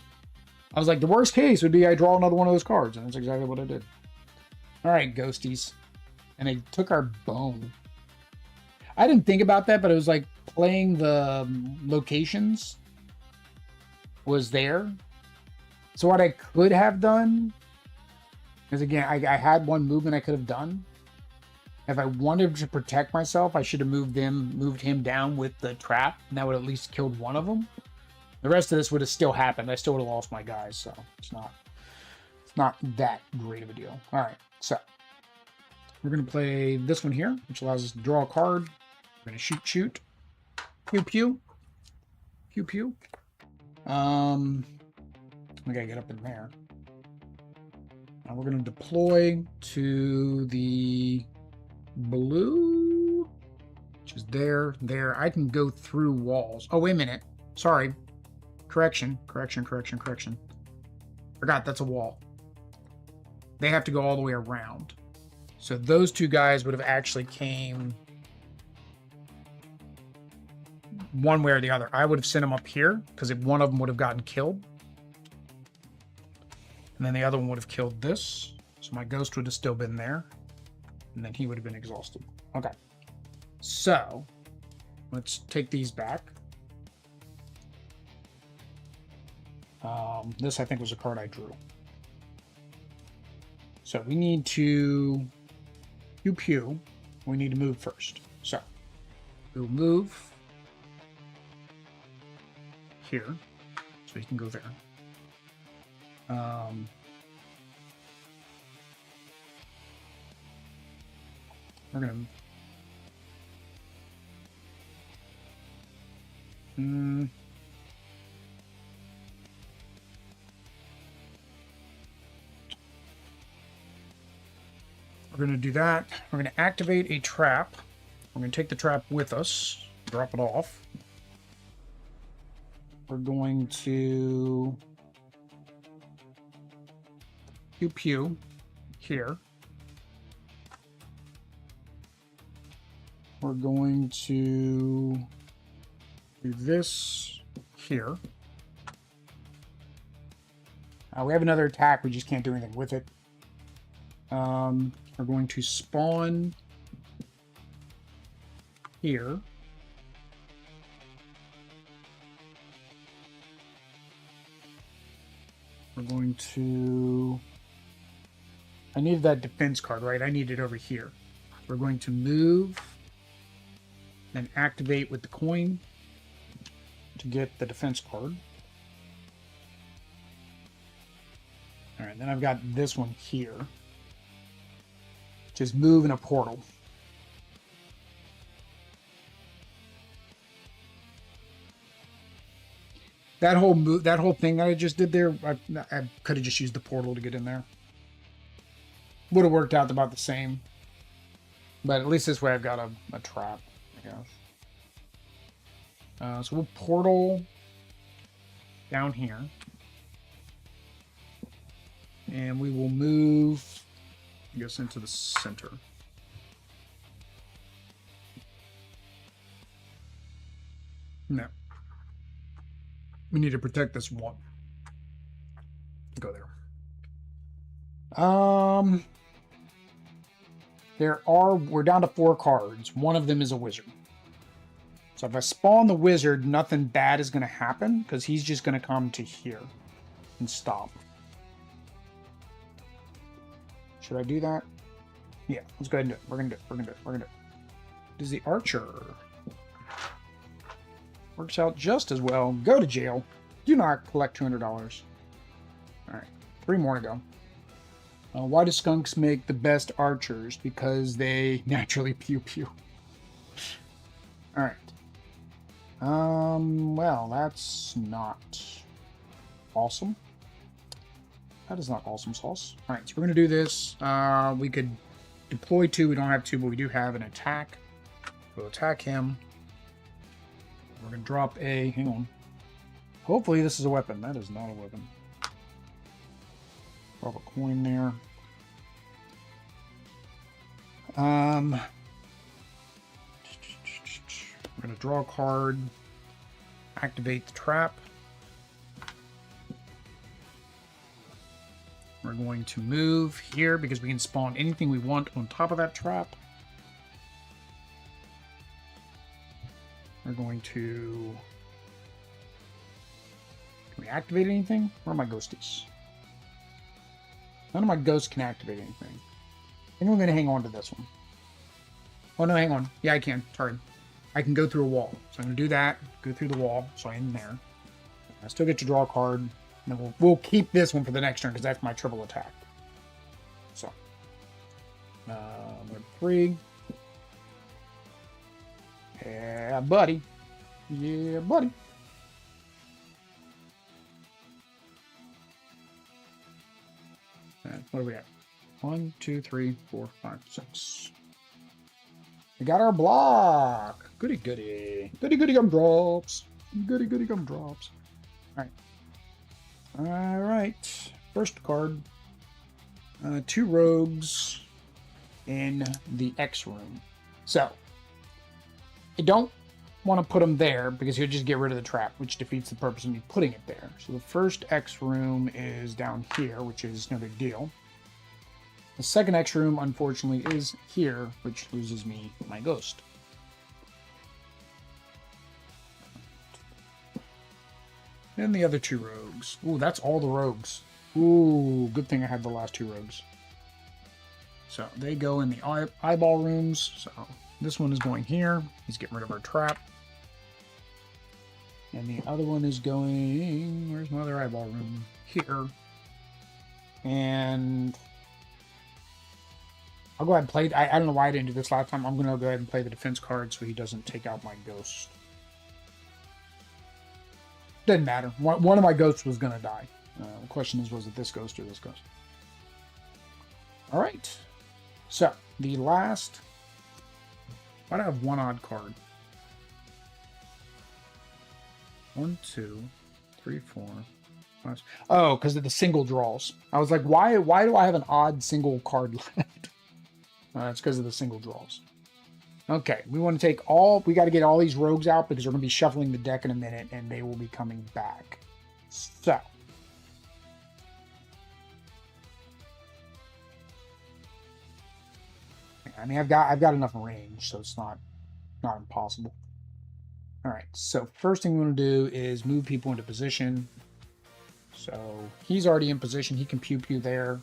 I was like, the worst case would be I draw another one of those cards. And that's exactly what I did. All right, ghosties. And they took our bone. I didn't think about that, but it was like playing the locations was there. So what I could have done is, again, I had one movement I could have done. If I wanted to protect myself, I should have moved him down with the trap, and that would have at least killed one of them. The rest of this would have still happened. I still would have lost my guys, so it's not that great of a deal. All right, so we're going to play this one here, which allows us to draw a card. We're going to shoot. Pew, pew. Pew, pew. We gotta get up in there. Now we're gonna deploy to the blue, which is there. I can go through walls. Oh, wait a minute. Sorry. Correction. Forgot that's a wall. They have to go all the way around. So those two guys would have actually came one way or the other. I would have sent them up here because one of them would have gotten killed. And then the other one would have killed this. So my ghost would have still been there. And then he would have been exhausted. Okay. So let's take these back. This, I think, was a card I drew. So we need to pew. We need to move first. So we'll move here, so you can go there. We're gonna we're gonna do that. We're gonna activate a trap. We're gonna take the trap with us, drop it off. We're going to pew here. We're going to do this here. We have another attack. We just can't do anything with it. We're going to spawn here. We're going to... I needed that defense card, right? I need it over here. We're going to move and activate with the coin to get the defense card. All right, then I've got this one here. Just move in a portal. That whole thing that I just did there, I could have just used the portal to get in there. Would have worked out about the same. But at least this way I've got a trap, I guess. So we'll portal down here. And we will move, I guess, into the center. No. We need to protect this one. Go there. We're down to 4 cards. One of them is a wizard. So if I spawn the wizard, nothing bad is going to happen because he's just going to come to here and stop. Should I do that? Yeah, let's go ahead and do it. We're going to do it. Does the archer... Works out just as well. Go to jail. Do not collect $200. Alright, 3 more to go. Why do skunks make the best archers? Because they naturally pew. Alright. Well, that's not awesome. That is not awesome sauce. Alright, so we're going to do this. We could deploy 2. We don't have 2, but we do have an attack. We'll attack him. We're going to drop a... Hang on. Hopefully this is a weapon. That is not a weapon. Drop a coin there. We're going to draw a card. Activate the trap. We're going to move here because we can spawn anything we want on top of that trap. We're going to... Can we activate anything? Where are my ghosties? None of my ghosts can activate anything. I think I'm going to hang on to this one. Oh, no, hang on. Yeah, I can. Sorry. I can go through a wall. So I'm going to do that. Go through the wall. So I'm there. I still get to draw a card. And then we'll keep this one for the next turn because that's my triple attack. So. Number 3. Yeah, buddy. Yeah, buddy. What do we have? 1, 2, 3, 4, 5, 6. We got our block. Goody goody. Goody goody gumdrops. Goody goody gumdrops. Alright. Alright. First card. 2 rogues in the X room. So, I don't want to put them there because he'll just get rid of the trap, which defeats the purpose of me putting it there. So the first X room is down here, which is no big deal. The second X room, unfortunately, is here, which loses me my ghost. And the other 2 rogues. Ooh, that's all the rogues. Ooh, good thing I had the last 2 rogues. So they go in the eyeball rooms. So this one is going here. He's getting rid of our trap. And the other one is going... Where's my other eyeball room? Here. And... I'll go ahead and play... I don't know why I didn't do this last time. I'm going to go ahead and play the defense card so he doesn't take out my ghost. Doesn't matter. One of my ghosts was going to die. The question is, was it this ghost or this ghost? Alright. So, the last... Why do I have one odd card? 1, 2, 3, 4, 5... Oh, because of the single draws. I was like, why do I have an odd single card left? It's because of the single draws. Okay, we want to take all... We got to get all these rogues out because we're going to be shuffling the deck in a minute and they will be coming back. So... I mean, I've got enough range, so it's not impossible. All right, so first thing we want to do is move people into position. So he's already in position. He can pew pew there.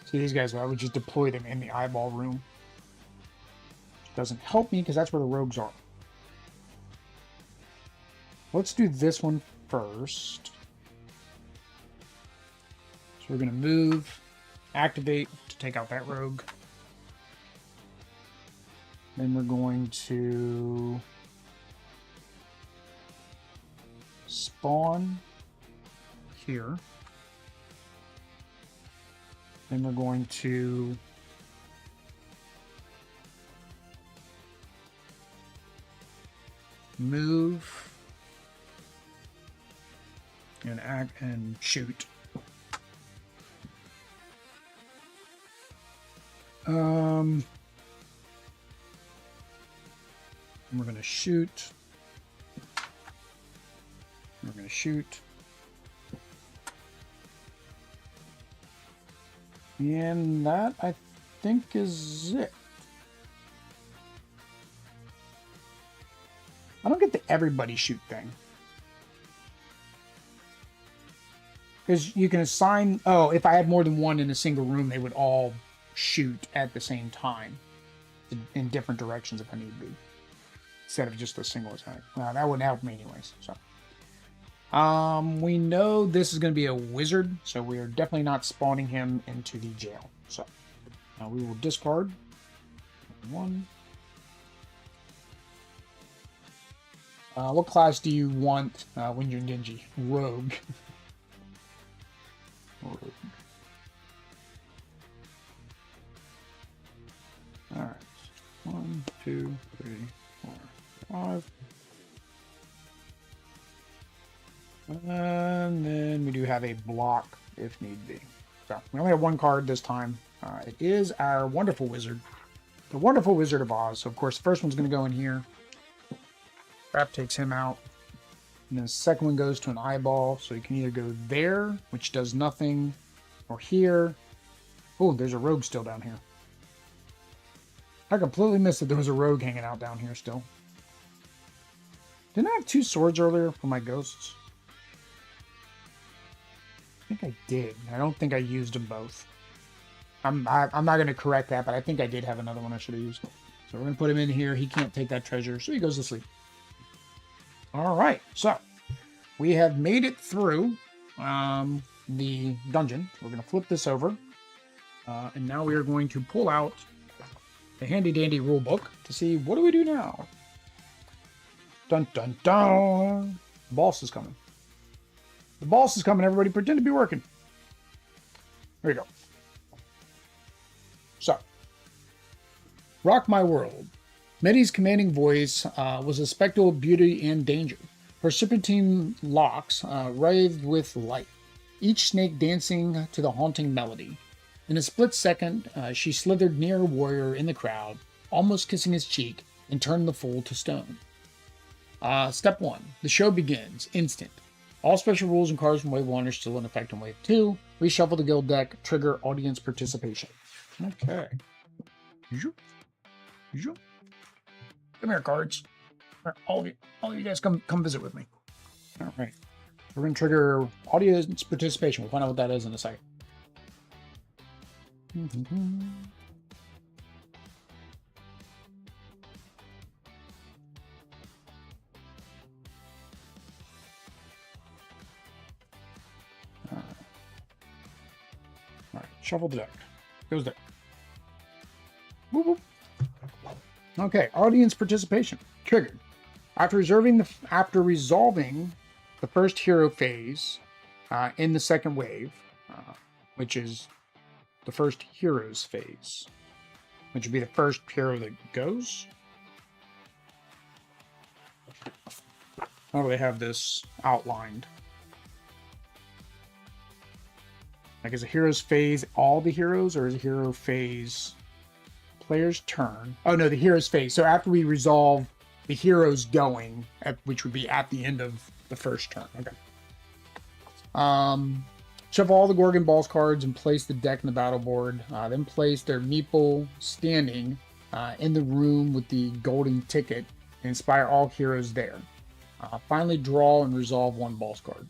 See these guys? I would just deploy them in the eyeball room. Doesn't help me because that's where the rogues are. Let's do this one first. So we're going to move, activate to take out that rogue. Then we're going to spawn here. Then we're going to move and act and shoot. And we're going to shoot. We're going to shoot. And that, I think, is it. I don't get the everybody shoot thing. Because you can assign... Oh, if I had more than one in a single room, they would all shoot at the same time. In different directions if I need to be. Instead of just a single attack. Well, that wouldn't help me anyways. So, we know this is going to be a wizard, so we are definitely not spawning him into the jail. So, now we will discard 1. What class do you want when you're Ninja? Rogue. Rogue. Alright. 1, 2, 3, 4, 5. And then we do have a block if need be. So we only have one card this time. It is our Wonderful Wizard. The Wonderful Wizard of Oz. So of course the first one's going to go in here. Trap takes him out. And then the second one goes to an eyeball. So you can either go there, which does nothing, or here. Oh, there's a rogue still down here. I completely missed that there was a rogue hanging out down here still. Didn't I have 2 swords earlier for my ghosts? I think I did. I don't think I used them both. I'm not going to correct that, but I think I did have another one I should have used. So we're going to put him in here. He can't take that treasure, so he goes to sleep. All right, so we have made it through the dungeon. We're going to flip this over. And now we are going to pull out the handy dandy rule book to see what do we do now. Dun dun dun! The boss is coming. The boss is coming. Everybody pretend to be working. There you go. So, rock my world. Medi's commanding voice was a spectacle of beauty and danger. Her serpentine locks writhed with light, each snake dancing to the haunting melody. In a split second, she slithered near a warrior in the crowd, almost kissing his cheek, and turned the fool to stone. Step 1. The show begins. Instant. All special rules and cards from Wave 1 are still in effect in Wave 2. Reshuffle the guild deck. Trigger audience participation. Okay. Come here, cards. All of you guys come visit with me. All right. We're going to trigger audience participation. We'll find out what that is in a second. All right, shuffle the deck. Goes there. Boop, boop. Okay, audience participation triggered. After resolving the first hero phase in the second wave, which is the first heroes phase, which would be the first hero that goes. How do they have this outlined? Like, is a heroes phase all the heroes, or is a hero phase player's turn? Oh no, the heroes phase. So after we resolve the heroes going, which would be at the end of the first turn. Okay. Shuffle all the Gorgon balls cards and place the deck in the battle board. Then place their meeple standing in the room with the golden ticket and inspire all heroes there. Finally draw and resolve one balls card.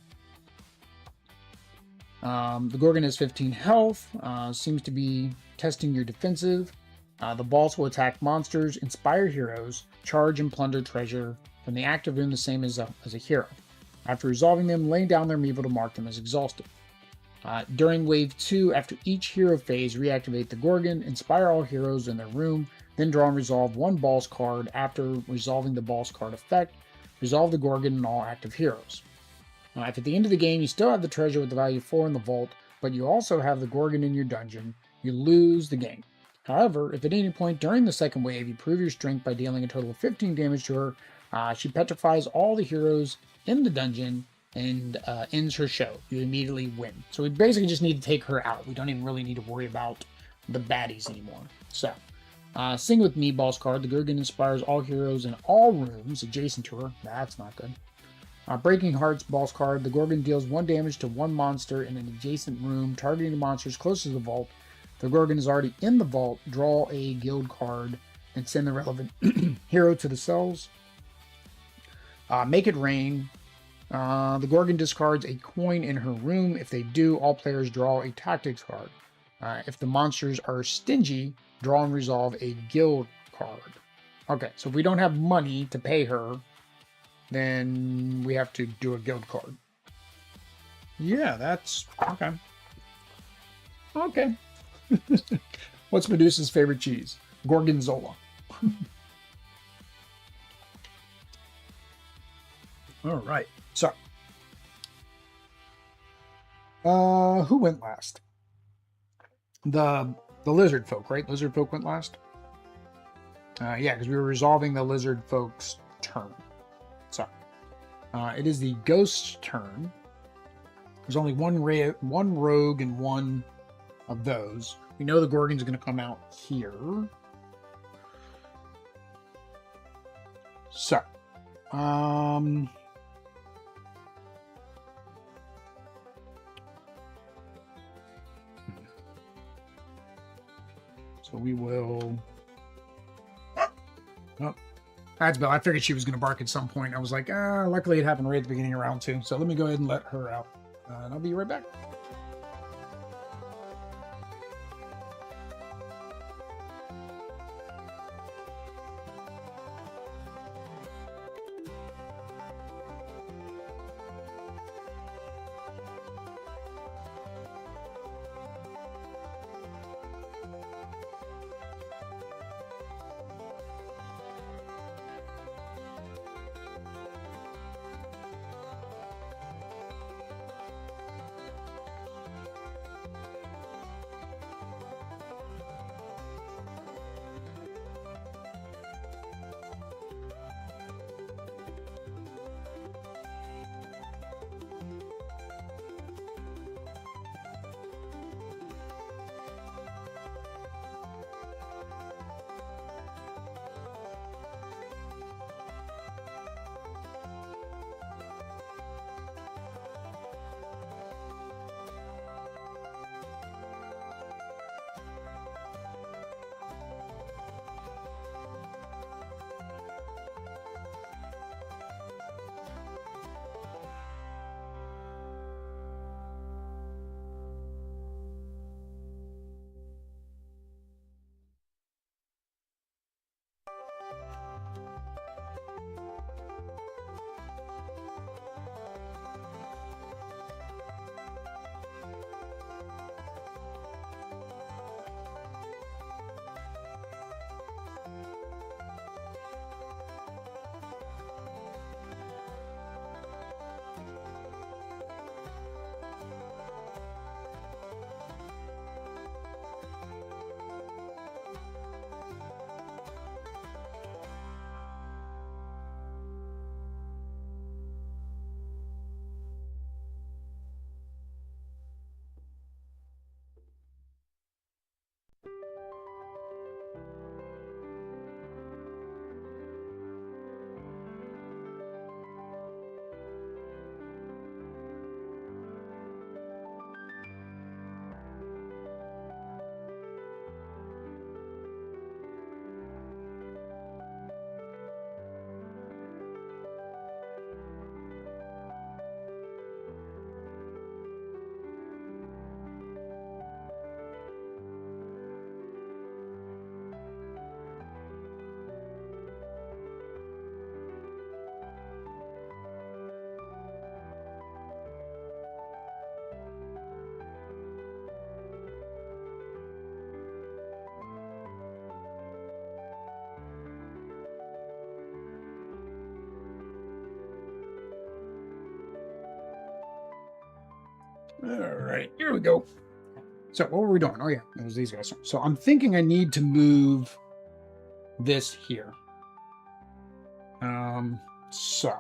The Gorgon has 15 health, seems to be testing your defensive. The balls will attack monsters, inspire heroes, charge and plunder treasure from the active room, the same as a hero. After resolving them, lay down their meeple to mark them as exhausted. During Wave 2, after each hero phase, reactivate the Gorgon, inspire all heroes in their room, then draw and resolve one balls card. After resolving the balls card effect, resolve the Gorgon and all active heroes. If at the end of the game you still have the treasure with the value 4 in the vault, but you also have the Gorgon in your dungeon, you lose the game. However, if at any point during the second wave you prove your strength by dealing a total of 15 damage to her, she petrifies all the heroes in the dungeon and ends her show. You immediately win. So we basically just need to take her out. We don't even really need to worry about the baddies anymore. So, Sing With Me balls card. The Gorgon inspires all heroes in all rooms adjacent to her. That's not good. Breaking Hearts balls card. The Gorgon deals 1 damage to one monster in an adjacent room, targeting the monsters closest to the vault. The Gorgon is already in the vault. Draw a guild card and send the relevant hero to the cells. Make It Rain. The Gorgon discards a coin in her room. If they do, all players draw a tactics card. If the monsters are stingy, draw and resolve a guild card. Okay, so if we don't have money to pay her, then we have to do a guild card. Yeah, that's okay. Okay. What's Medusa's favorite cheese? Gorgonzola. All right. So, who went last? The lizard folk, right? Lizard folk went last. Yeah, because we were resolving the lizard folk's turn. So, it is the ghost's turn. There's only one rogue and one of those. We know the Gorgon's going to come out here. So, so we will. Oh, that's Belle. I figured she was going to bark at some point. I was like, luckily it happened right at the beginning of round 2. So let me go ahead and let her out. And I'll be right back. All right, here we go. So what were we doing? Oh yeah, it was these guys. So I'm thinking I need to move this here. So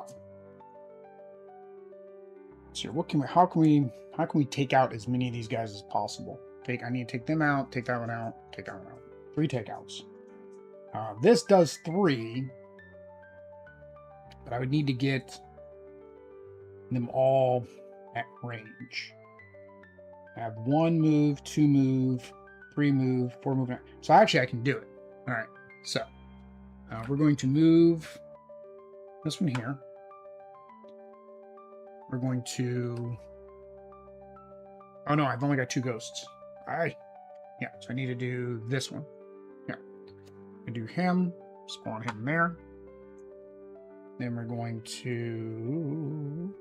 what can we? How can we take out as many of these guys as possible? I need to take them out. Take that one out. Take that one out. 3 takeouts. This does 3, but I would need to get them all at range. I have 1 move, 2 move, 3 move, 4 move. So actually I can do it. All right. So we're going to move this one here. We're going to... Oh no, I've only got 2 ghosts. Yeah, so I need to do this one. Yeah. I do him, spawn him there. Then we're going to...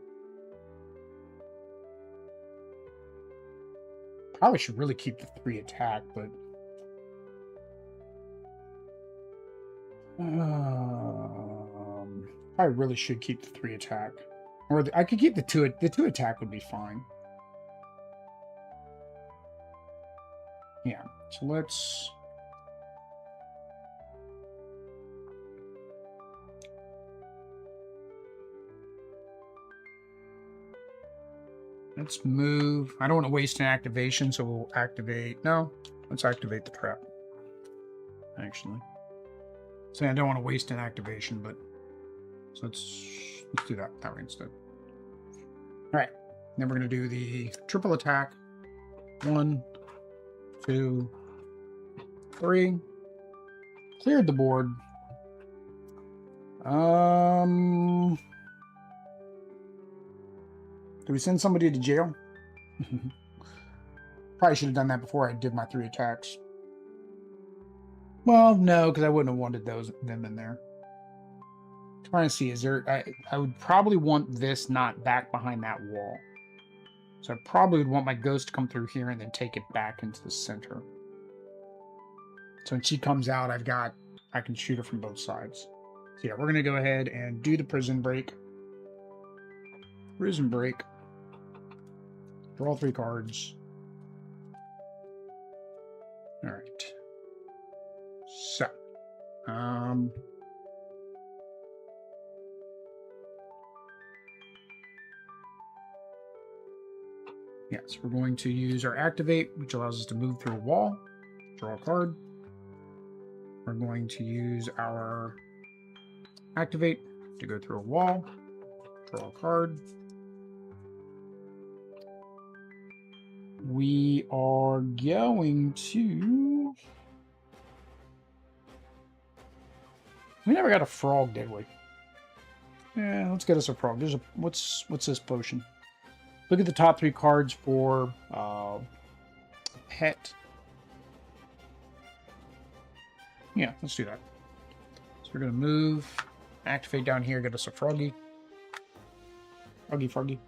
Probably should really keep the 3 attack, but... Probably really should keep the 3 attack. Or I could keep the 2. The 2 attack would be fine. Yeah, so let's move. I don't want to waste an activation, so we'll activate. No, let's activate the trap. Actually, so I don't want to waste an activation, but so let's do that way instead. All right, then we're gonna do the triple attack. 1, 2, 3. Cleared the board. Do we send somebody to jail? Probably should have done that before I did my 3 attacks. Well, no, because I wouldn't have wanted them in there. Trying to see, is there... I would probably want this not back behind that wall. So I probably would want my ghost to come through here and then take it back into the center. So when she comes out, I can shoot her from both sides. So yeah, we're going to go ahead and do the prison break. Prison break. Draw 3 cards. All right. So, yes, we're going to use our activate, which allows us to move through a wall, draw a card. We're going to use our activate to go through a wall, draw a card. We are going to... We never got a frog, did we? Yeah, let's get us a frog. There's a... What's this potion? Look at the top 3 cards for pet. Yeah, let's do that. So we're going to move, activate down here, get us a froggy. Froggy.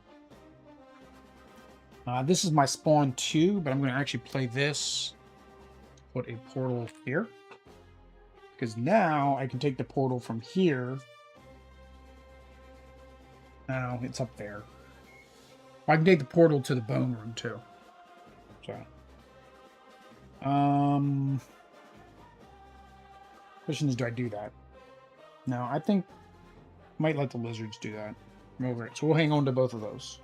This is my spawn 2, but I'm going to actually play this. Put a portal here. Because now I can take the portal from here. No, it's up there. I can take the portal to the bone room too. So, question is, do I do that? No, I think I might let the lizards do that. Over it. So we'll hang on to both of those.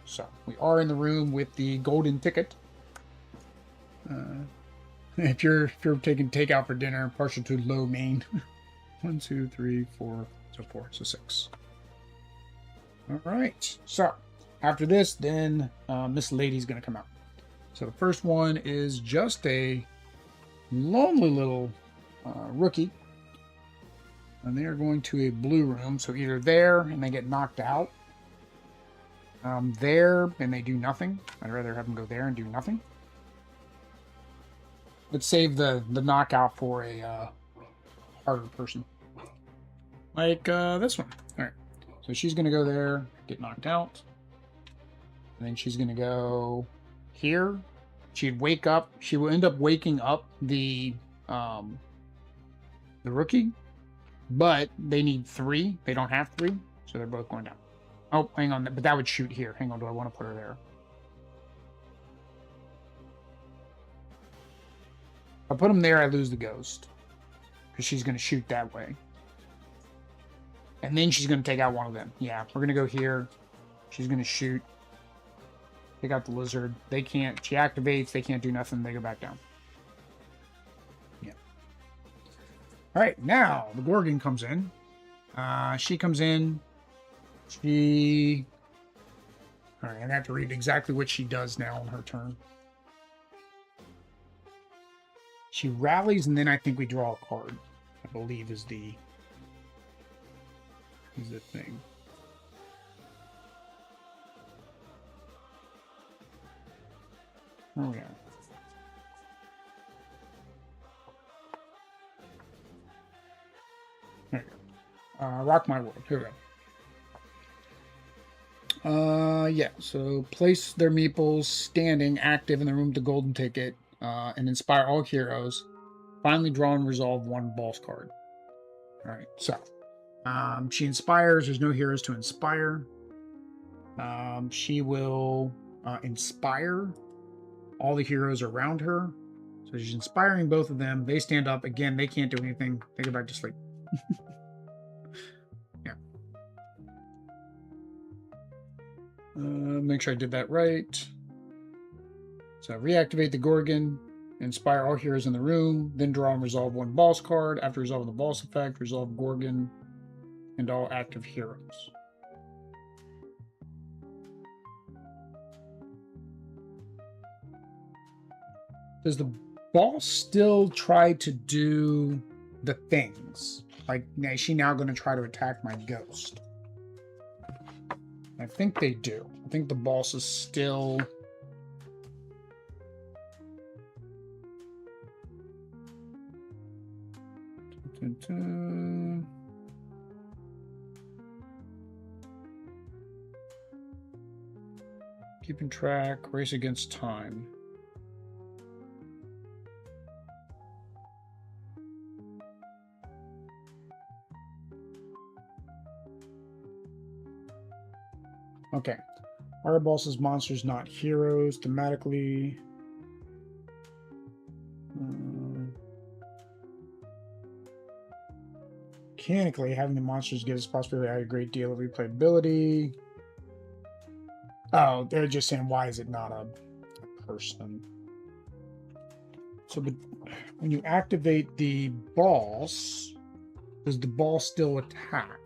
So we are in the room with the golden ticket. If you're taking takeout for dinner, partial to low main. 1, 2, 3, 4, so 4, so 6. All right. So after this, then Miss Lady's gonna come out. So the first one is just a lonely little rookie, and they are going to a blue room. So either there and they get knocked out, there and they do nothing. I'd rather have them go there and do nothing. Let's save the knockout for a harder person, like this one. All right. So she's gonna go there, get knocked out, and then she's gonna go here. She'd wake up. She will end up waking up the rookie, but they need 3. They don't have 3, so they're both going down. Oh, hang on. But that would shoot here. Hang on. Do I want to put her there? If I put him there, I lose the ghost. Because she's going to shoot that way. And then she's going to take out one of them. Yeah, we're going to go here. She's going to shoot. Take out the lizard. They can't. She activates. They can't do nothing. They go back down. Yeah. All right, now the Gorgon comes in. She comes in. She... All right, I'm going to have to read exactly what she does now on her turn. She rallies, and then I think we draw a card. I believe is the thing. Oh, yeah. There you go. Rock my world. Here we go. Yeah, so place their meeples standing active in the room with the golden ticket, and inspire all heroes. Finally draw and resolve one boss card. Alright, so she inspires, there's no heroes to inspire. She will inspire all the heroes around her. So she's inspiring both of them. They stand up. Again, they can't do anything. They go back to sleep. Yeah. Make sure I did that right. So reactivate the Gorgon, inspire all heroes in the room, then draw and resolve one boss card. After resolving the boss effect, resolve Gorgon and all active heroes. Does the boss still try to do the things? Like, is she now going to try to attack my ghost? I think they do. I think the boss is still... Keeping track, race against time. Okay. Our bosses, monsters, not heroes. Thematically. Mechanically, having the monsters gives us possibility to add a great deal of replayability. Oh, they're just saying, why is it not a person? So, but when you activate the boss, does the boss still attack?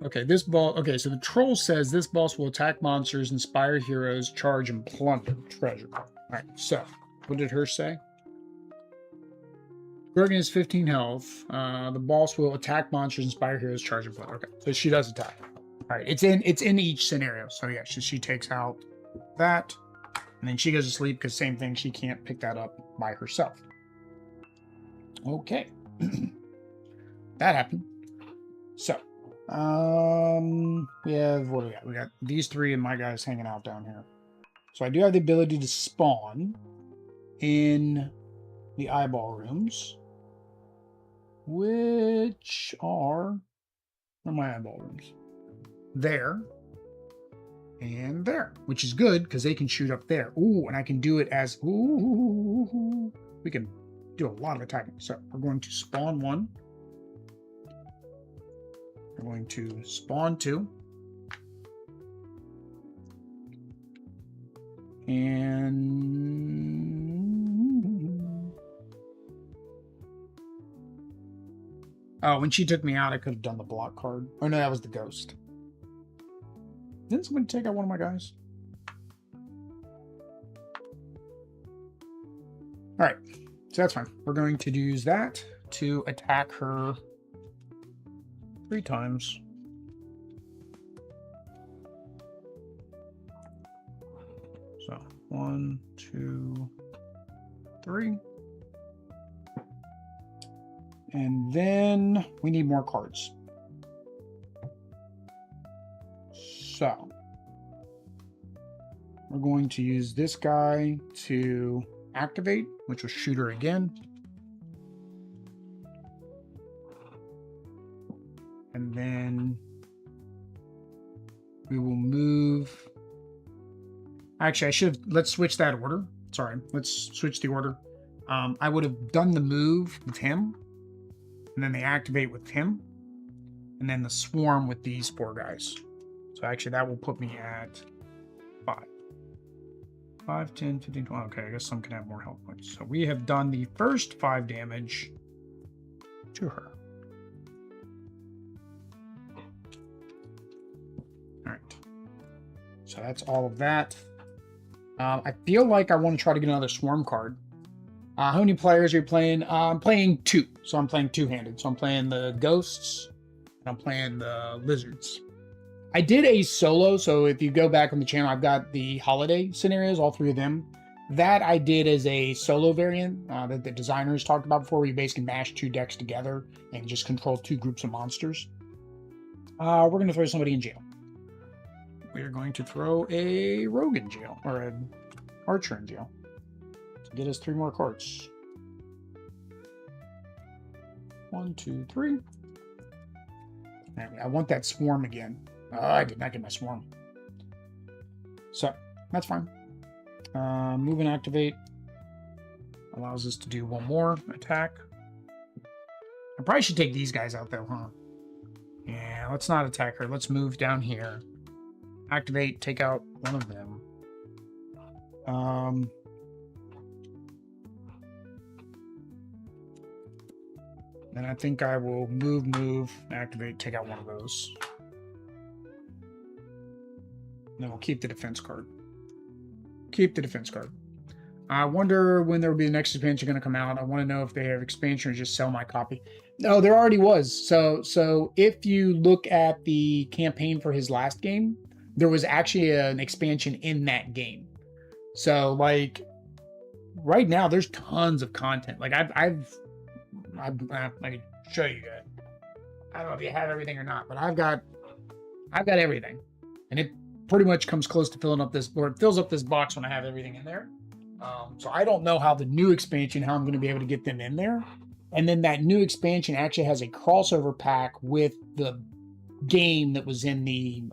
Okay, this ball. Okay, so the troll says this boss will attack monsters, inspire heroes, charge, and plunder treasure. All right, so what did her say? Gorgon has 15 health. The boss will attack monsters, inspire heroes, charge, and plunder. Okay, so she does attack. All right, it's in each scenario. So yeah, she takes out that, and then she goes to sleep because same thing. She can't pick that up by herself. Okay, that happened. So. Yeah, what do we got? We got these three and my guys hanging out down here. So I do have the ability to spawn in the eyeball rooms, which are, where are my eyeball rooms? There and there, which is good because they can shoot up there. Ooh, and I can do it as, ooh, we can do a lot of attacking. So we're going to spawn one. We're going to spawn two. And... oh, when she took me out, I could have done the block card. Oh, no, that was the ghost. Didn't somebody take out one of my guys? All right, so that's fine. We're going to use that to attack her 3 times. So 1, 2, 3. And then we need more cards. So we're going to use this guy to activate, which will shoot her again. And then we will move. Actually, let's switch that order. Sorry, let's switch the order. I would have done the move with him, and then they activate with him, and then the swarm with these 4 guys. So actually that will put me at 5. 5, 10, 15, 20. Okay, I guess some can have more health points. So we have done the first 5 damage to her. All right. So that's all of that. I feel like I want to try to get another swarm card. How many players are you playing? I'm playing 2. So I'm playing 2-handed. So I'm playing the ghosts and I'm playing the lizards. I did a solo, so if you go back on the channel, I've got the holiday scenarios, all 3 of them. That I did as a solo variant that the designers talked about before, where you basically mash 2 decks together and just control 2 groups of monsters. We're going to throw somebody in jail. We're going to throw a rogue in jail, or an archer in jail, to get us 3 more cards. 1, 2, 3. I want that swarm again. I did not get my swarm. So, that's fine. Move and activate allows us to do 1 more attack. I probably should take these guys out though, huh? Yeah, let's not attack her. Let's move down here. Activate, take out 1 of them. Then I think I will move, activate, take out 1 of those. Then we'll keep the defense card. Keep the defense card. I wonder when there will be the next expansion going to come out. I want to know if they have expansion or just sell my copy. No, there already was. So if you look at the campaign for his last game, there was actually an expansion in that game. So like right now, there's tons of content. Like I can show you guys. I don't know if you have everything or not, but I've got everything, and it pretty much comes close to filling up this, or it fills up this box when I have everything in there. So I don't know how the new expansion, how I'm going to be able to get them in there. And then that new expansion actually has a crossover pack with the game that was in the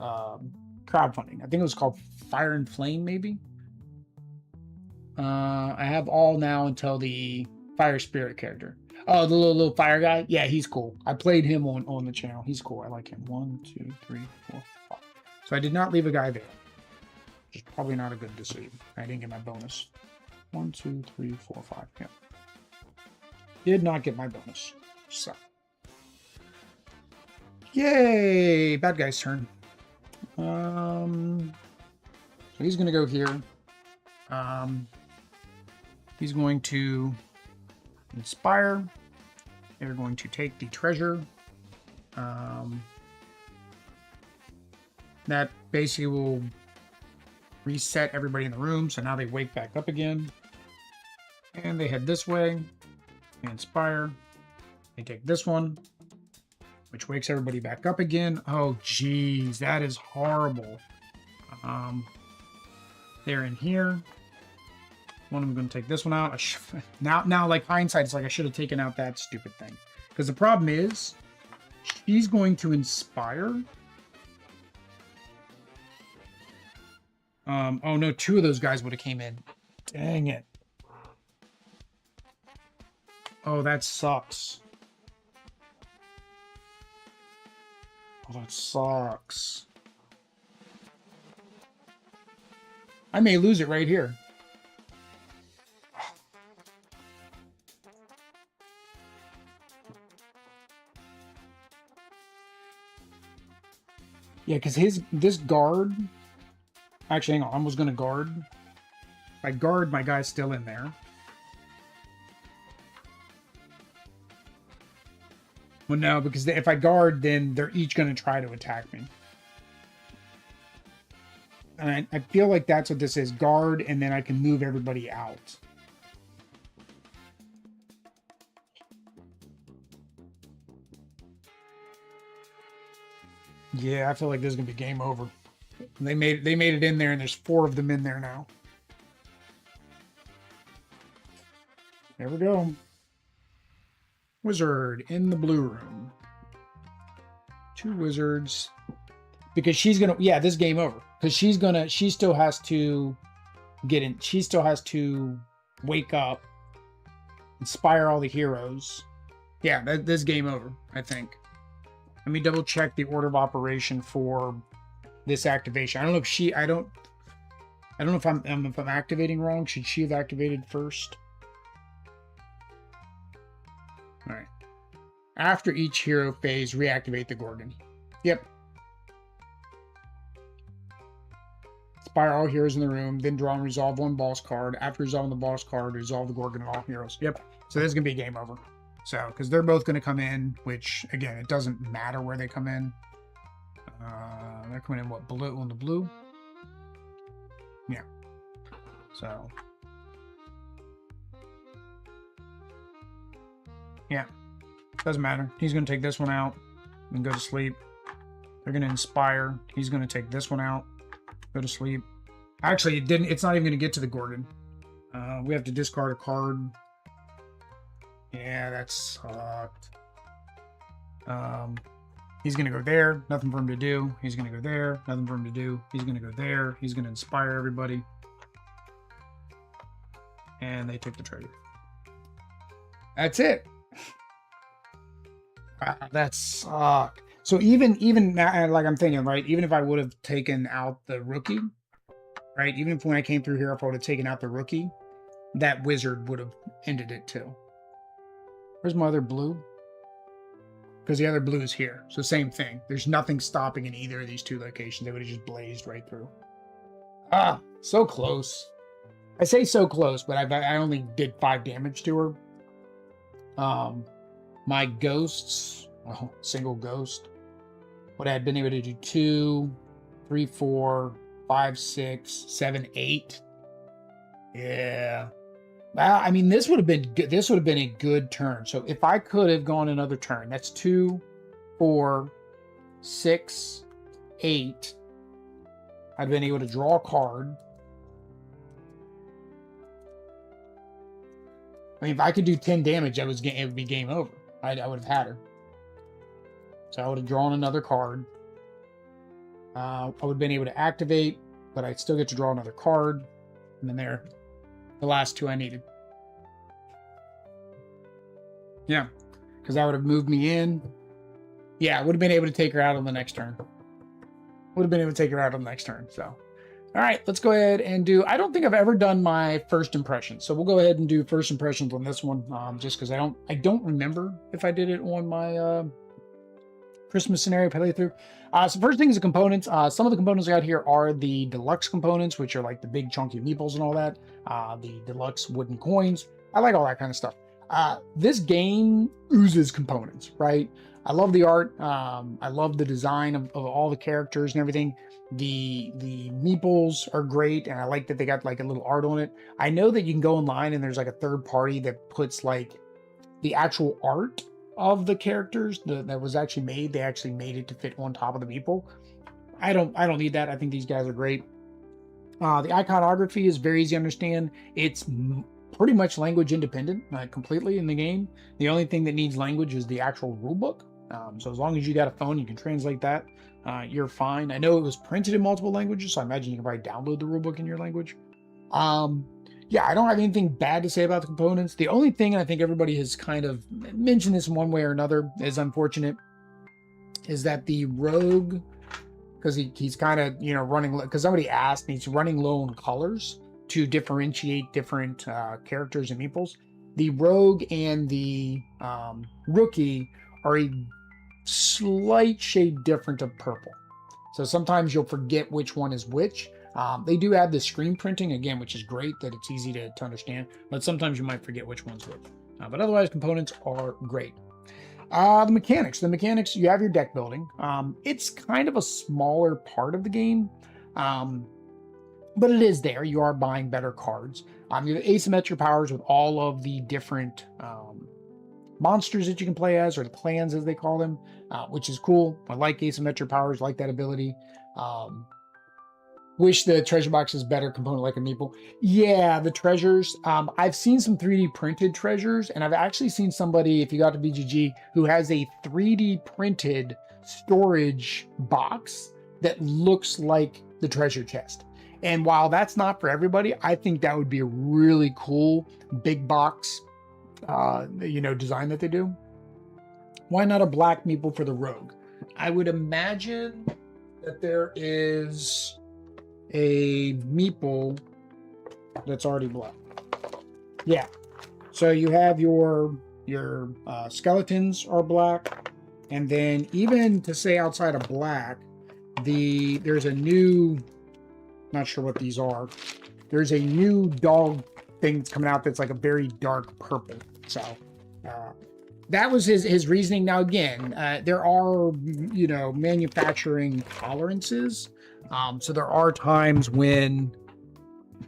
crowdfunding. I think it was called Fire and Flame, maybe. I have all now until the Fire Spirit character. Oh, the little fire guy? Yeah, he's cool. I played him on the channel. He's cool. I like him. 1, 2, 3, 4, 5. So I did not leave a guy there. Which is probably not a good decision. I didn't get my bonus. 1, 2, 3, 4, 5. Yeah. Did not get my bonus. So. Yay! Bad guy's turn. So he's going to go here. He's going to inspire. They're going to take the treasure. That basically will reset everybody in the room, so now they wake back up again. And they head this way. They inspire. They take this one, which wakes everybody back up again. Oh, geez, that is horrible. They're in here. One of them going to take this one out. Now, like hindsight, it's like I should have taken out that stupid thing. Because the problem is, she's going to inspire. Oh no, 2 of those guys would have came in. Dang it. Oh, that sucks. Oh, that sucks. I may lose it right here. Yeah, because this guard... Actually, hang on. I was going to guard. If I guard, my guy's still in there. Well, no, because if I guard, then they're each going to try to attack me. And I feel like that's what this is. Guard, and then I can move everybody out. Yeah, I feel like this is gonna be game over. They made it in there, and there's 4 of them in there now. There we go. Wizard in the blue room. 2 wizards. Because she's gonna, yeah, this is game over. Because she still has to get in, she still has to wake up, inspire all the heroes. Yeah, this is game over, I think. Let me double check the order of operation for this activation. I don't know if she, I don't know if I'm activating wrong. Should she have activated first? All right. After each hero phase, reactivate the Gorgon. Yep. Inspire all heroes in the room, then draw and resolve 1 boss card. After resolving the boss card, resolve the Gorgon and all heroes. Yep. So this is going to be game over. So, because they're both going to come in, which, again, it doesn't matter where they come in. They're coming in, what, blue on the blue? Yeah. So. Yeah. Doesn't matter. He's going to take this one out and go to sleep. They're going to inspire. He's going to take this one out. Go to sleep. Actually, it didn't. It's not even going to get to the Gorgon. We have to discard a card. Yeah, that sucked. He's going to go there. Nothing for him to do. He's going to go there. Nothing for him to do. He's going to go there. He's going to inspire everybody. And they took the treasure. That's it. That sucked. So even now, like I'm thinking, right, even if I would have taken out the rookie, right, even if when I came through here, if I would have taken out the rookie, that wizard would have ended it too. Where's my other blue? Because the other blue is here. So same thing. There's nothing stopping in either of these 2 locations. They would have just blazed right through. Ah, so close. I say so close, but I only did 5 damage to her. My ghosts, well, single ghost, would I have been able to do 2, 3, 4, 5, 6, 7, 8. Yeah. Well, I mean, this would have been good. This would have been a good turn. So if I could have gone another turn, that's 2, 4, 6, 8. I'd been able to draw a card. I mean, if I could do 10 damage, it would be game over. I would have had her. So I would have drawn another card. I would have been able to activate, but I'd still get to draw another card. And then there, the last 2 I needed. Yeah, because that would have moved me in. Yeah, I would have been able to take her out on the next turn. Would have been able to take her out on the next turn, so. All right, let's go ahead and do, I don't think I've ever done my first impression. So we'll go ahead and do first impressions on this one, just because I don't remember if I did it on my Christmas scenario playthrough. So first thing is the components. Some of the components I got here are the deluxe components, which are like the big chunky meeples and all that. The deluxe wooden coins. I like all that kind of stuff. This game oozes components, right? I love the art. I love the design of all the characters and everything. The meeples are great, and I like that they got like a little art on it. I know that you can go online and there's like a third party that puts like the actual art of the characters that was actually made. They actually made it to fit on top of the meeple. I don't need that. I think these guys are great. The iconography is very easy to understand. It's pretty much language independent, completely in the game. The only thing that needs language is the actual rulebook. So as long as you got a phone, you can translate that. You're fine. I know it was printed in multiple languages, so I imagine you can probably download the rulebook in your language. Yeah, I don't have anything bad to say about the components. The only thing, and I think everybody has kind of mentioned this one way or another, is unfortunate, is that the rogue, because he's kind of, running, because somebody asked, and he's running low on colors to differentiate different characters and meeples. The rogue and the rookie are a slight shade different of purple. So sometimes you'll forget which one is which. They do add the screen printing, again, which is great, that it's easy to understand, but sometimes you might forget which one's which. But otherwise, components are great. The mechanics, you have your deck building. It's kind of a smaller part of the game, but it is there. You are buying better cards. You have asymmetric powers with all of the different monsters that you can play as, or the clans as they call them, which is cool. I like asymmetric powers, like that ability. Wish the treasure box is better component like a meeple. Yeah, the treasures. I've seen some 3D printed treasures, and I've actually seen somebody, if you got to BGG, who has a 3D printed storage box that looks like the treasure chest. And while that's not for everybody, I think that would be a really cool big box, design that they do. Why not a black meeple for the rogue? I would imagine that there is a meeple that's already black. Yeah. So you have your skeletons are black, and then even to say outside of black, there's a new, not sure what these are. There's a new dog thing that's coming out that's like a very dark purple. So that was his reasoning. Now again, there are manufacturing tolerances. So there are times when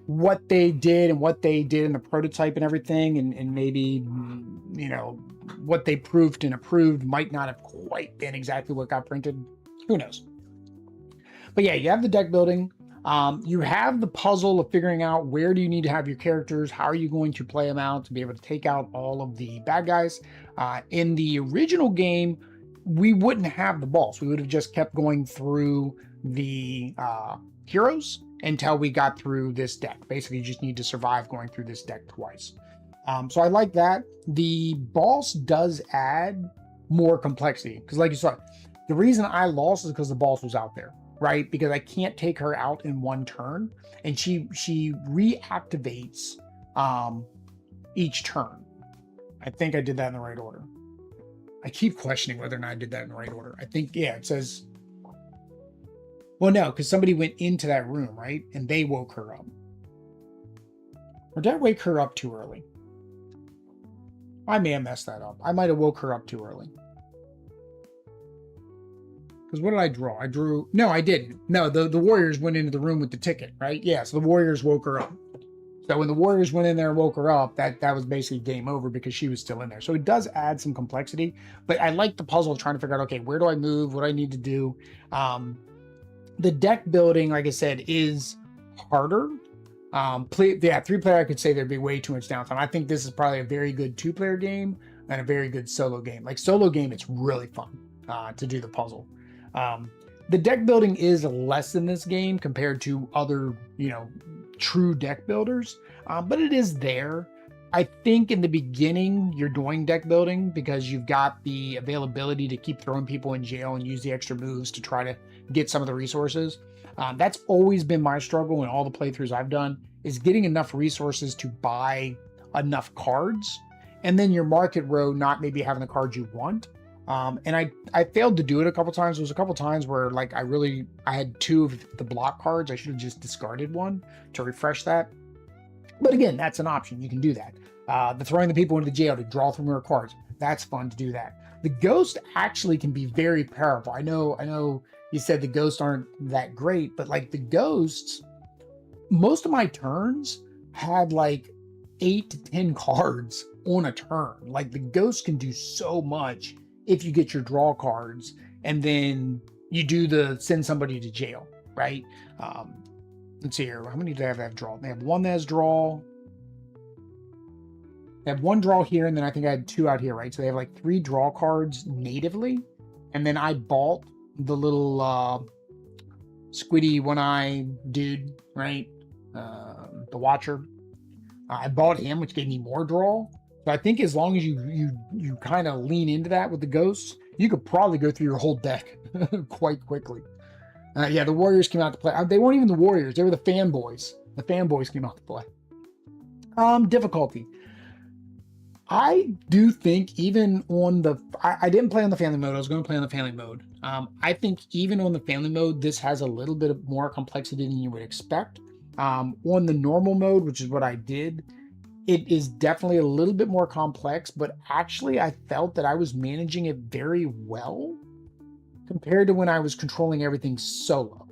what they did in the prototype and everything, and maybe what they proved and approved might not have quite been exactly what got printed. Who knows? But yeah, you have the deck building. You have the puzzle of figuring out where do you need to have your characters, how are you going to play them out to be able to take out all of the bad guys. In the original game, we wouldn't have the boss. We would have just kept going through the heroes until we got through this deck. Basically, you just need to survive going through this deck twice. So I like that. The boss does add more complexity, because like you saw, the reason I lost is because the boss was out there, right? Because I can't take her out in one turn, and she reactivates each turn. I think I did that in the right order. I keep questioning whether or not I did that in the right order. I think, yeah, it says, well, no, because somebody went into that room, right? And they woke her up. Or did I wake her up too early? I may have messed that up. I might have woke her up too early. Because what did I draw? I drew, no, I didn't. No, the Warriors went into the room with the ticket, right? Yeah, so the Warriors woke her up. So when the Warriors went in there and woke her up, that was basically game over because she was still in there. So it does add some complexity, but I like the puzzle of trying to figure out, okay, where do I move? What do I need to do? The deck building, like I said, is harder. Three-player, I could say there'd be way too much downtime. I think this is probably a very good two-player game and a very good solo game. Like solo game, it's really fun to do the puzzle. The deck building is less in this game compared to other, true deck builders, but it is there. I think in the beginning you're doing deck building because you've got the availability to keep throwing people in jail and use the extra moves to try to get some of the resources. That's always been my struggle in all the playthroughs I've done, is getting enough resources to buy enough cards, and then your market row not maybe having the cards you want. And I failed to do it a couple times. There was a couple times where like I had two of the block cards. I should have just discarded one to refresh that. But again, that's an option. You can do that. The throwing the people into jail to draw from your cards. That's fun to do that. The ghost actually can be very powerful. I know you said the ghosts aren't that great, but like the ghosts, most of my turns had like 8 to 10 cards on a turn. Like the ghost can do so much if you get your draw cards and then you do the send somebody to jail, right? Let's see here. How many do they have draw? They have one that has draw. They have one draw here, and then I think I had 2 out here, right? So they have like 3 draw cards natively. And then I bought the little squiddy one-eye dude, right? The Watcher. I bought him, which gave me more draw. So I think as long as you kind of lean into that with the ghosts, you could probably go through your whole deck quite quickly. Yeah, the Warriors came out to play. They weren't even the Warriors. They were the fanboys. The fanboys came out to play. Difficulty. I do think even on the... I didn't play on the family mode. I was going to play on the family mode. I think even on the family mode, this has a little bit of more complexity than you would expect. On the normal mode, which is what I did, it is definitely a little bit more complex, but actually I felt that I was managing it very well compared to when I was controlling everything solo,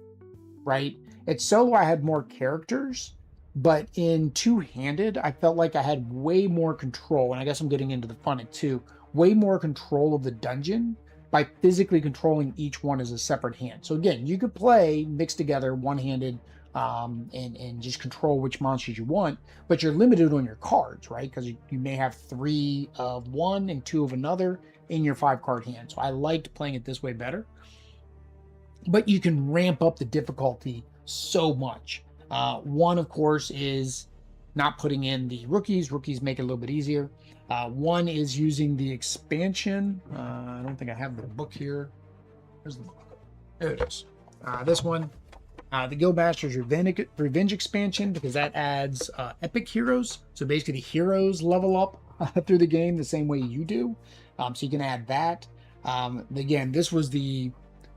right? At solo, I had more characters, but in two-handed, I felt like I had way more control, and I guess I'm getting into the fun of two, way more control of the dungeon by physically controlling each one as a separate hand. So again, you could play mixed together, one-handed, and just control which monsters you want, but you're limited on your cards, right? Because you may have 3 of one and 2 of another in your 5-card hand. So I liked playing it this way better. But you can ramp up the difficulty so much. One, of course, is not putting in the rookies. Rookies make it a little bit easier. One is using the expansion. I don't think I have the book here. Where's the book? There it is. This one, the Guildmaster's Revenge expansion, because that adds epic heroes. So basically the heroes level up through the game the same way you do. So you can add that. Again, this was the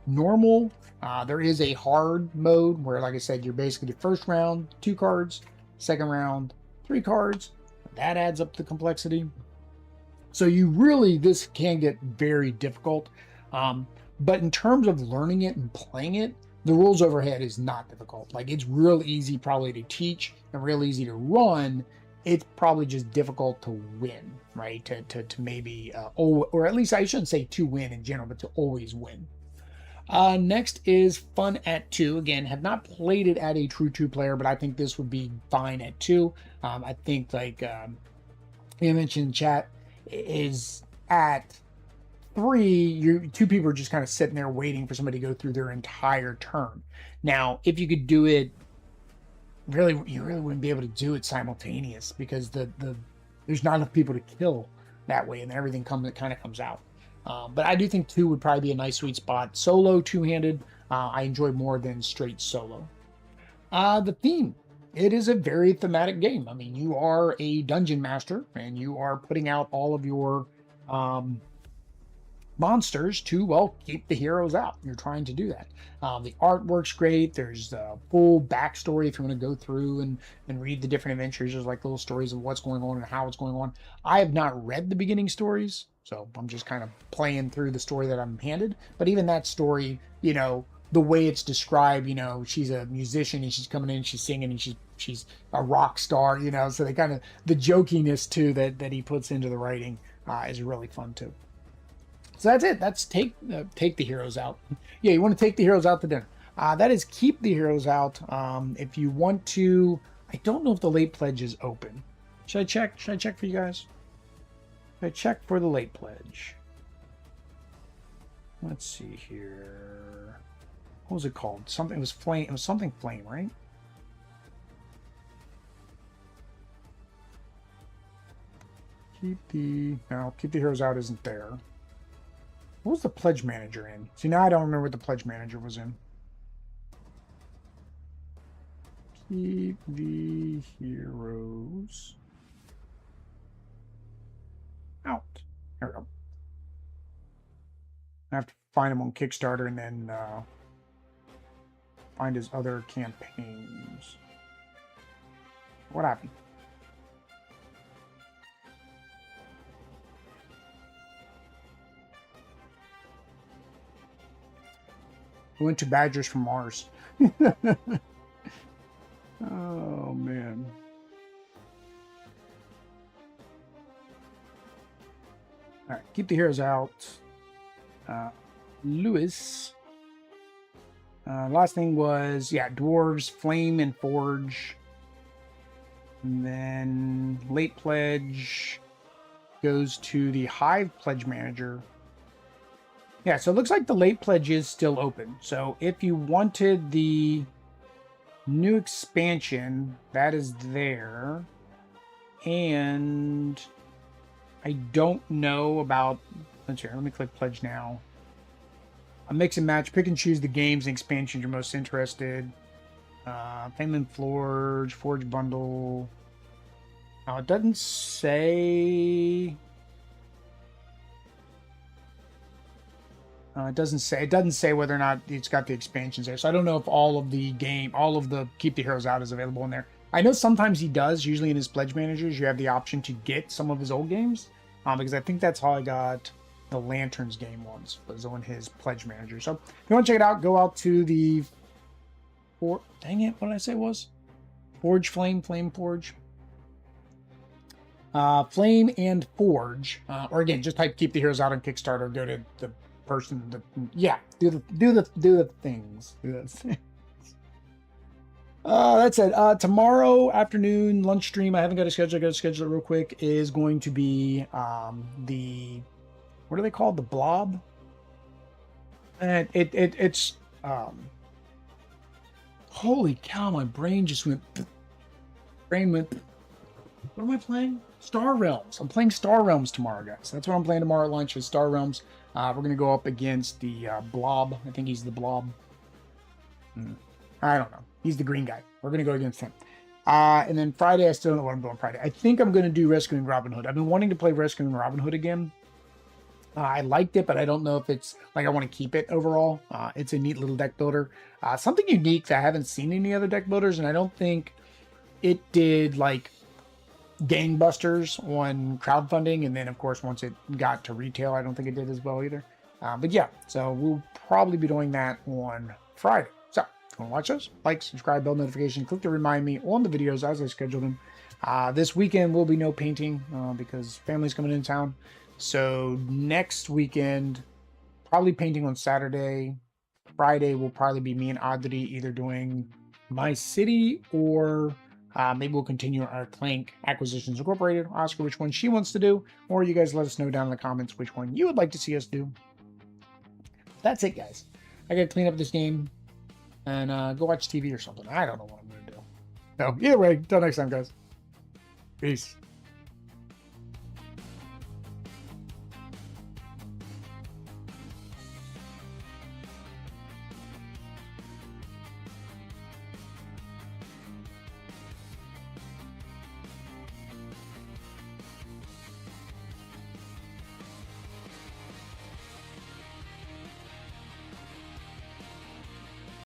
normal. There is a hard mode where, like I said, you're basically the first round 2 cards, second round 3 cards. That adds up the complexity. So you really, this can get very difficult. But in terms of learning it and playing it, the rules overhead is not difficult. Like, it's real easy probably to teach and real easy to run. It's probably just difficult to win, right? To maybe, or at least I shouldn't say to win in general, but to always win. Next is Fun at 2. Again, have not played it at a true 2-player, but I think this would be fine at 2. I think, like you mentioned in chat, is at 3, 2 people are just kind of sitting there waiting for somebody to go through their entire turn. Now, if you could do it, you really wouldn't be able to do it simultaneous, because there's not enough people to kill that way, and everything kind of comes out. But I do think 2 would probably be a nice sweet spot. Solo, 2-handed, I enjoy more than straight solo. The theme. It is a very thematic game. I mean, you are a dungeon master, and you are putting out all of your monsters to, well, keep the heroes out. You're trying to do that. The artwork's great. There's a full backstory if you want to go through and read the different adventures. There's like little stories of what's going on and how it's going on. I have not read the beginning stories, so I'm just kind of playing through the story that I'm handed. But even that story, you know, the way it's described, you know, she's a musician and she's coming in, she's singing, and she's a rock star, you know, so they kind of, the jokiness too that he puts into the writing is really fun too. So that's it. That's take the heroes out. Yeah, you want to take the heroes out to dinner. That is keep the heroes out. If you want to, I don't know if the late pledge is open. Should I check? Should I check for you guys? Should I check for the late pledge? Let's see here. What was it called? Something, it was flame. It was something flame, right? Keep the heroes out isn't there. What was the pledge manager in? See, now I don't remember what the pledge manager was in. Keep the heroes out. There we go. I have to find him on Kickstarter and then find his other campaigns. What happened? We went to Badgers from Mars. Oh, man. All right, keep the heroes out. Lewis. Last thing was, yeah, Dwarves, Flame, and Forge. And then late pledge goes to the Hive pledge manager. Yeah, so it looks like the late pledge is still open. So if you wanted the new expansion, that is there. And I don't know about, let's see, let me click pledge now. A mix and match, pick and choose the games and expansions you're most interested. Fame Forge, Forge bundle. Now it doesn't say. It doesn't say whether or not it's got the expansions there. So I don't know if all of the Keep the Heroes Out is available in there. I know sometimes he does. Usually in his pledge managers, you have the option to get some of his old games. Because I think that's how I got the Lanterns game once, was on his pledge manager. So if you want to check it out, go out to the dang it, what did I say it was? Forge Flame Forge. Flame and Forge, or again, just type Keep the Heroes Out on Kickstarter. Go to the person. Yeah, do the things. Do those things. That's it. Tomorrow afternoon lunch stream. I haven't got a schedule. I got to schedule it real quick. Is going to be the what are they called? The Blob. And it's holy cow! My brain just went. Brain went. What am I playing? Star Realms. I'm playing Star Realms tomorrow, guys. That's what I'm playing tomorrow at lunch is Star Realms. We're gonna go up against the Blob. I think he's the Blob. I don't know. He's the green guy. We're going to go against him. And then Friday, I still don't know what I'm doing Friday. I think I'm going to do Rescuing Robin Hood. I've been wanting to play Rescuing Robin Hood again. I liked it, but I don't know if it's like I want to keep it overall. It's a neat little deck builder. Something unique that I haven't seen any other deck builders, and I don't think it did like gangbusters on crowdfunding. And then, of course, once it got to retail, I don't think it did as well either. But yeah, so we'll probably be doing that on Friday. So if you want to watch us, like, subscribe, bell notification, click to remind me on the videos as I schedule them. This weekend will be no painting because family's coming into town. So next weekend, probably painting on Saturday. Friday will probably be me and Oddity either doing My City or maybe we'll continue our Clank Acquisitions Incorporated. Ask her which one she wants to do, or you guys let us know down in the comments which one you would like to see us do. That's it, guys. I gotta clean up this game and go watch TV or something. I don't know what I'm gonna do. So either way, until next time, guys. Peace.